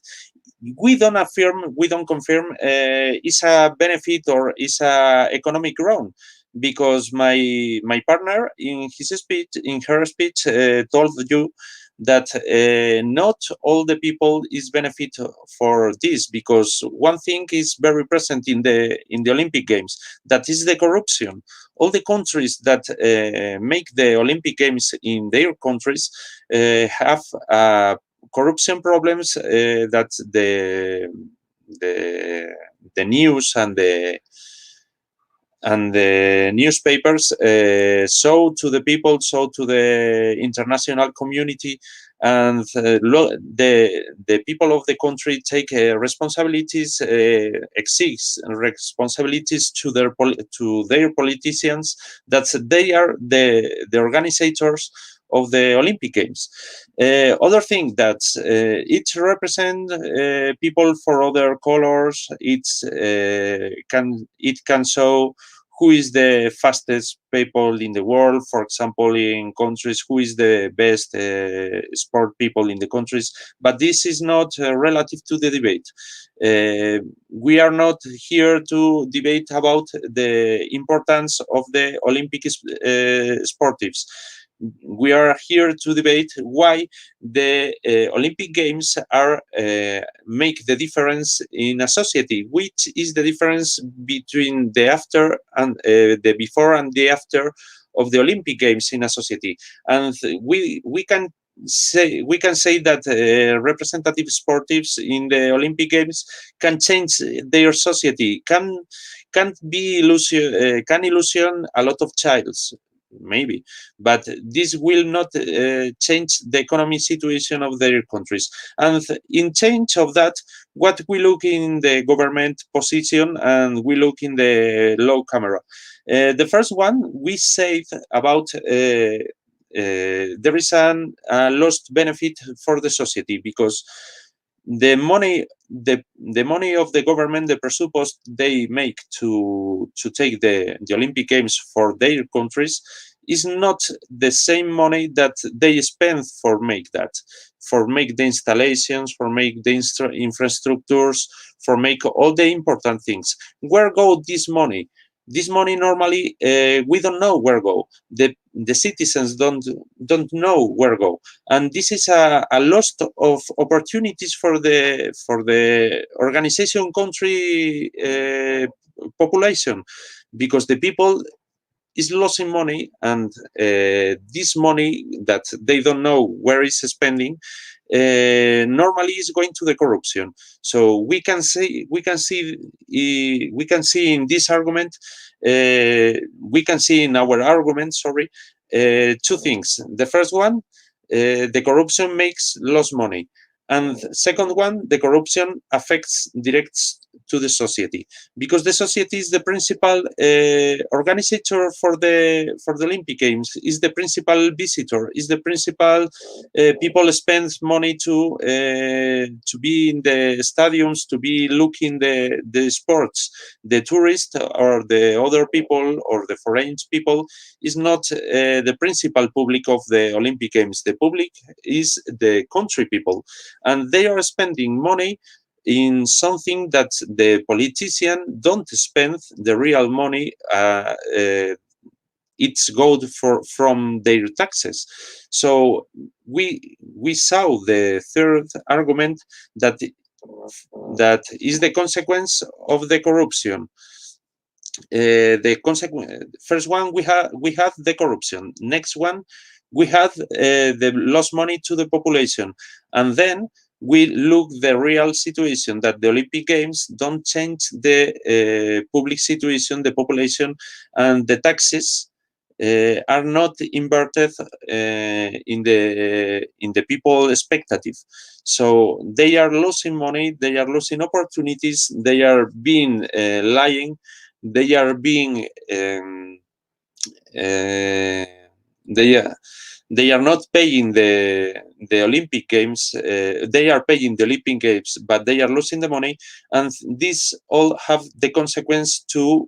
we don't affirm, we don't confirm is a benefit or is a economic growth, because my partner in her speech told you that not all the people is benefit for this, because one thing is very present in the Olympic Games, that is the corruption. All the countries that make the Olympic Games in their countries have corruption problems that the news and the newspapers show to the people, show to the international community, and the people of the country take responsibilities, exist responsibilities to their politicians, that they are the organizers of the Olympic Games. Other thing that it represent people for other colors. It can show who is the fastest people in the world, for example, in countries, who is the best sport people in the countries. But this is not relative to the debate. We are not here to debate about the importance of the Olympic sportives. We are here to debate why the Olympic Games are make the difference in a society. Which is the difference between the after and the before and the after of the Olympic Games in a society? And we can say that representative sportives in the Olympic Games can change their society, can illusion a lot of childs, maybe, but this will not change the economic situation of their countries. And in change of that, what we look in the government position and we look in the low camera. The first one, we say about there is a lost benefit for the society, because the money of the government, the presuppost they make to take the Olympic Games for their countries, is not the same money that they spend for make the installations, for make the infrastructures, for make all the important things. Where go this money? This money normally we don't know where go. The citizens don't know where go, and this is a loss of opportunities for the organization country population, because the people is losing money, and this money that they don't know where is spending normally is going to the corruption. So we can see in this argument, we can see in our argument, sorry, two things. The first one, the corruption makes lost money, and second one, the corruption affects direct to the society, because the society is the principal organizer for the Olympic Games, is the principal visitor, is the principal people spend money to be in the stadiums, to be looking the sports. The tourists or the other people or the foreign people is not the principal public of the Olympic Games. The public is the country people, and they are spending money in something that the politician don't spend the real money. It's good from their taxes. So we saw the third argument, that is the consequence of the corruption. The first one, we have the corruption. Next one, we have the lost money to the population, and then we look the real situation, that the Olympic Games don't change the public situation, the population, and the taxes are not inverted in the people expectative. So they are losing money, they are losing opportunities, they are being lying, they are being they are not paying the Olympic Games. They are paying the Olympic Games, but they are losing the money, and this all have the consequence to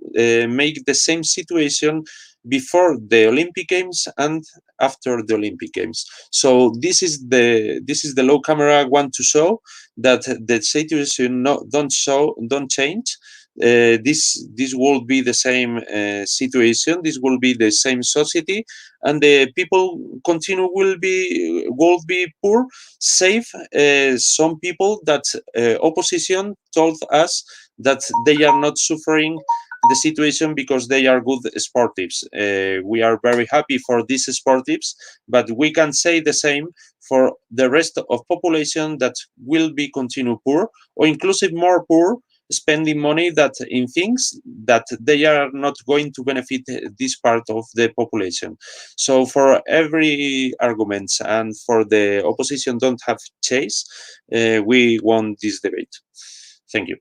make the same situation before the Olympic Games and after the Olympic Games. So this is the low camera want to show, that the situation don't change. This will be the same situation. This will be the same society, and the people will be poor, save some people that opposition told us that they are not suffering the situation because they are good sportives. We are very happy for these sportives, but we can say the same for the rest of population that will be continue poor or inclusive more poor, spending money that in things that they are not going to benefit this part of the population. So for every arguments and for the opposition don't have chase, we won this debate. Thank you.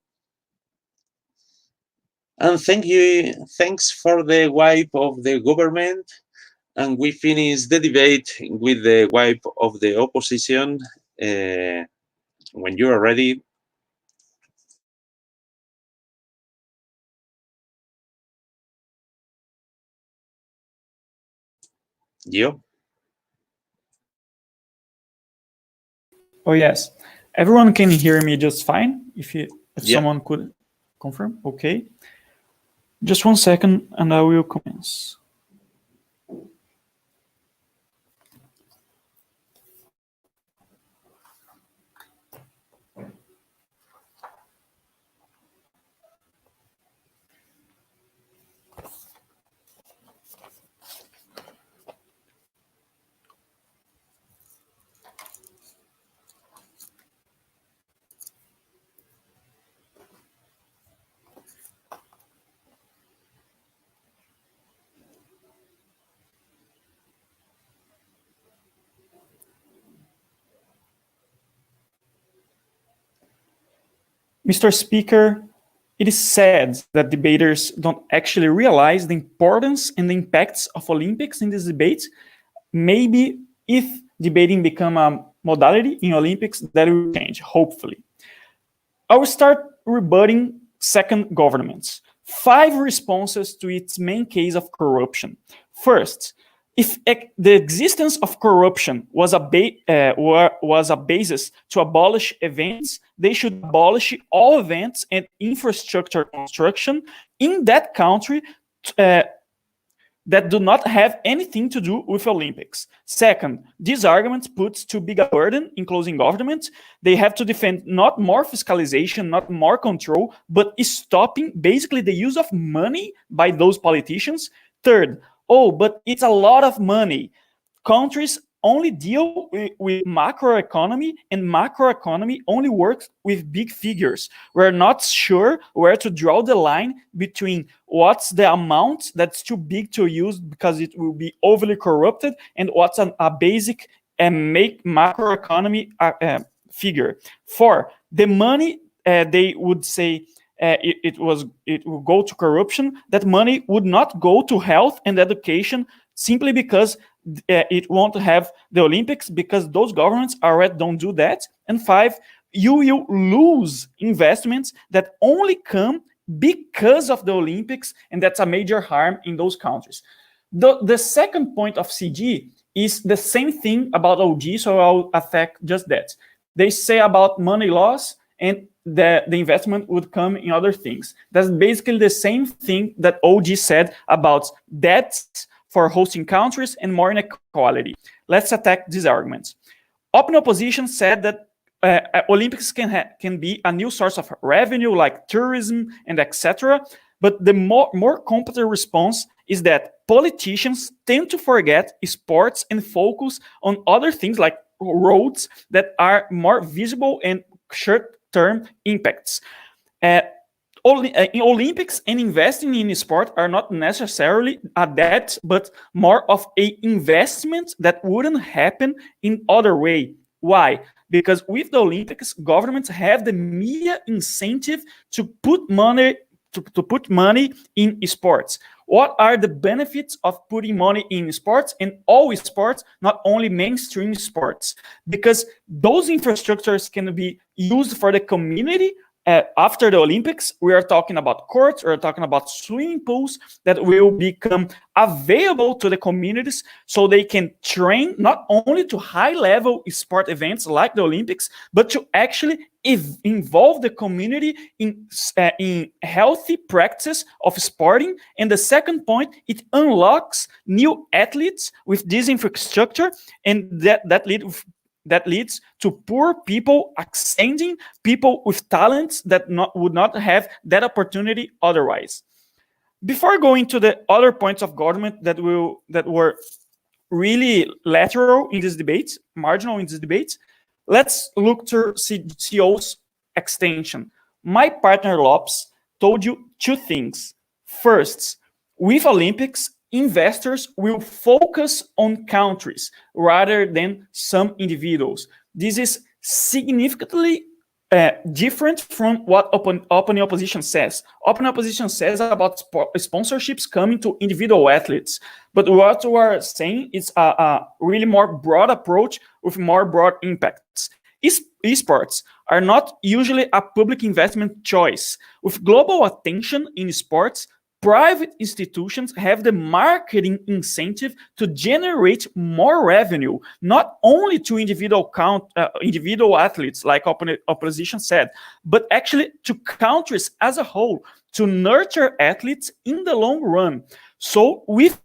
And thanks for the wipe of the government. And we finish the debate with the wipe of the opposition. When you are ready. Gio? Oh, yes. Everyone can hear me just fine? If someone could confirm. Okay. Just 1 second and I will commence. Mr. Speaker, it is sad that debaters don't actually realize the importance and the impacts of Olympics in this debate. Maybe if debating become a modality in Olympics, that will change, hopefully. I will start rebutting second governments. 5 responses to its main case of corruption. First, if the existence of corruption was a basis to abolish events, they should abolish all events and infrastructure construction in that country that do not have anything to do with Olympics. Second, this argument puts too big a burden in closing government. They have to defend not more fiscalization, not more control, but stopping basically the use of money by those politicians. Third, oh, but it's a lot of money. Countries only deal with macroeconomy, and macroeconomy only works with big figures. We're not sure where to draw the line between what's the amount that's too big to use because it will be overly corrupted and what's a basic and make macroeconomy figure. For the money, they would say it will go to corruption. That money would not go to health and education simply because it won't have the Olympics, because those governments already don't do that. And 5, you will lose investments that only come because of the Olympics, and that's a major harm in those countries. The second point of CG is the same thing about OG, so I'll attack just that. They say about money loss and the investment would come in other things. That's basically the same thing that OG said about debts for hosting countries and more inequality. Let's attack these arguments. Open opposition said that Olympics can be a new source of revenue like tourism and etc. But the more competent response is that politicians tend to forget sports and focus on other things like roads that are more visible and short-term impacts. In Olympics and investing in sport are not necessarily a debt, but more of an investment that wouldn't happen in other way. Why? Because with the Olympics, governments have the media incentive to put money in sports. What are the benefits of putting money in sports, and all sports, not only mainstream sports? Because those infrastructures can be used for the community. After the Olympics, we are talking about courts, we're talking about swimming pools that will become available to the communities so they can train not only to high-level sport events like the Olympics, but to actually involve the community in healthy practice of sporting. And the second point, it unlocks new athletes with this infrastructure, and that leads to poor people ascending, people with talents that would not have that opportunity otherwise. Before going to the other points of government that were really lateral in this debate, marginal in this debate, let's look to CO's extension. My partner Lopes told you two things. First, with Olympics, investors will focus on countries rather than some individuals. This is significantly different from what open opposition says. Open opposition says about sponsorships coming to individual athletes. But what we are saying is a really more broad approach with more broad impacts. Esports are not usually a public investment choice. With global attention in sports, private institutions have the marketing incentive to generate more revenue, not only to individual athletes, like opposition said, but actually to countries as a whole, to nurture athletes in the long run. So with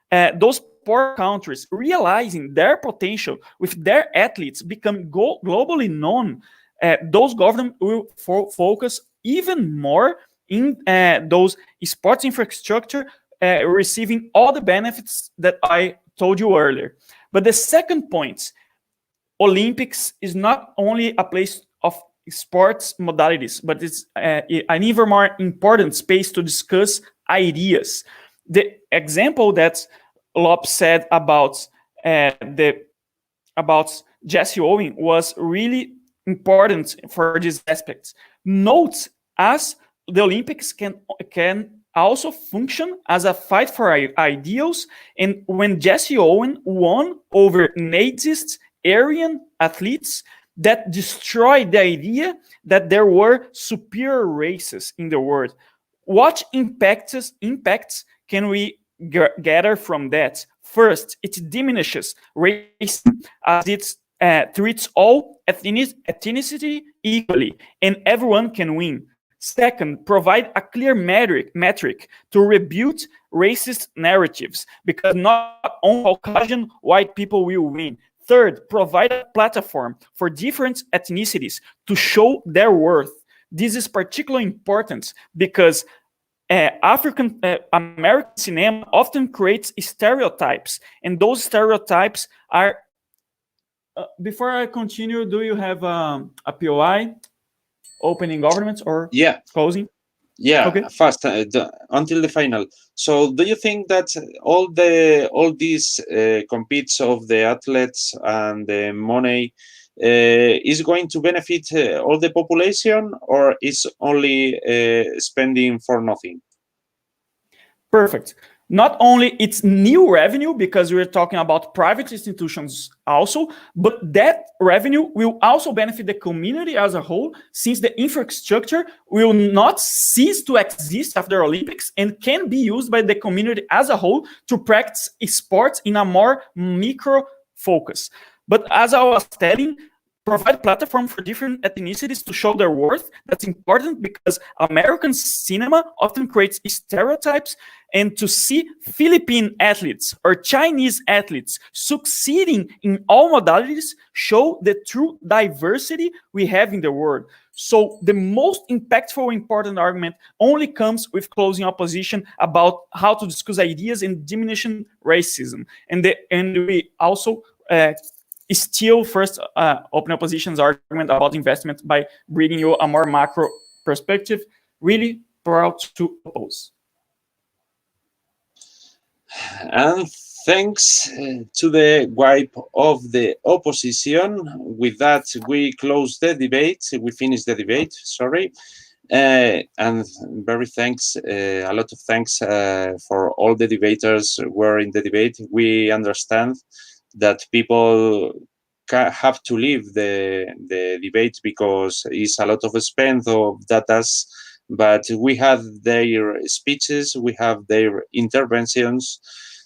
those poor countries realizing their potential, with their athletes become globally known, those governments will focus even more in those sports infrastructure, receiving all the benefits that I told you earlier. But the second point, Olympics is not only a place of sports modalities, but it's an even more important space to discuss ideas. The example that Lopes said about Jesse Owen was really important for these aspects. Note as the Olympics can also function as a fight for ideals, and when Jesse Owen won over nazist Aryan athletes, that destroyed the idea that there were superior races in the world. What impacts can we gather from that? First, it diminishes racism as it treats all ethnicity equally, and everyone can win. Second, provide a clear metric to rebut racist narratives, because not on Caucasian white people will win. Third, provide a platform for different ethnicities to show their worth. This is particularly important because African American cinema often creates stereotypes, and those stereotypes are. Before I continue, do you have a POI, opening governments, or closing? Yeah, okay. Fast until the final. So, do you think that all these competes of the athletes and the money is going to benefit all the population, or is only spending for nothing? Perfect. Not only it's new revenue, because we're talking about private institutions also, but that revenue will also benefit the community as a whole, since the infrastructure will not cease to exist after Olympics and can be used by the community as a whole to practice sports in a more micro focus. But as I was telling, provide platform for different ethnicities to show their worth. That's important because American cinema often creates stereotypes, and to see Philippine athletes or Chinese athletes succeeding in all modalities show the true diversity we have in the world. So the most impactful, important argument only comes with closing opposition about how to discuss ideas and diminishing racism. And we also steal first open opposition's argument about investment by bringing you a more macro perspective. Really proud to oppose. And thanks to the wipe of the opposition. With that, we close the debate. We finish the debate, sorry. And very thanks, a lot of thanks for all the debaters who were in the debate. We understand that people have to leave the debate because it's a lot of spend of data, but we have their speeches, we have their interventions,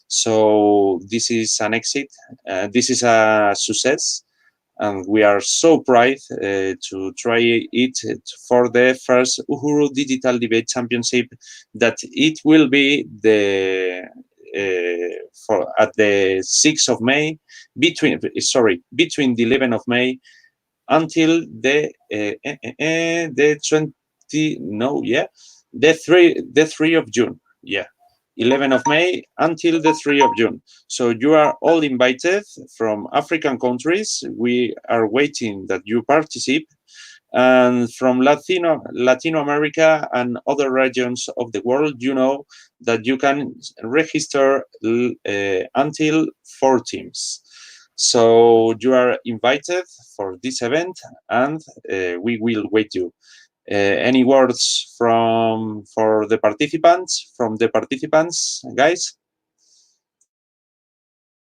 so this is an exit. This is a success, and we are so proud to try it for the first Uhuru Digital Debate Championship, that it will be the at the 6th of May, between the 11th of May until the The 3 of June. Yeah. 11 of May until the 3 of June. So you are all invited from African countries. We are waiting that you participate. And from Latino America and other regions of the world, you know that you can register until 4 teams. So you are invited for this event, and we will wait you. Any words for the participants? From the participants, guys?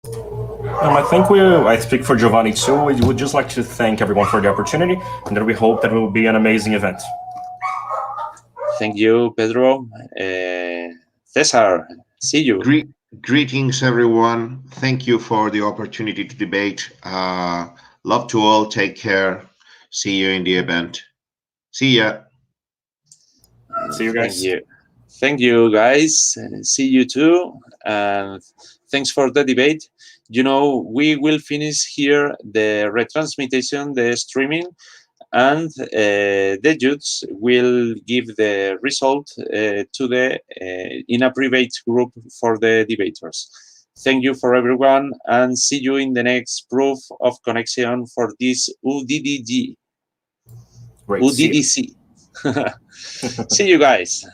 I think I speak for Giovanni too. We would just like to thank everyone for the opportunity, and that we hope that it will be an amazing event. Thank you, Pedro. Cesar, see you. Greetings, everyone. Thank you for the opportunity to debate. Love to all. Take care. See you in the event. See ya. See you guys. Thank you, guys. See you too. And thanks for the debate. You know, we will finish here the retransmission, the streaming, and the judges will give the result to the in a private group for the debaters. Thank you for everyone, and see you in the next proof of connection for this UDDC. Great. UDDC. See you guys.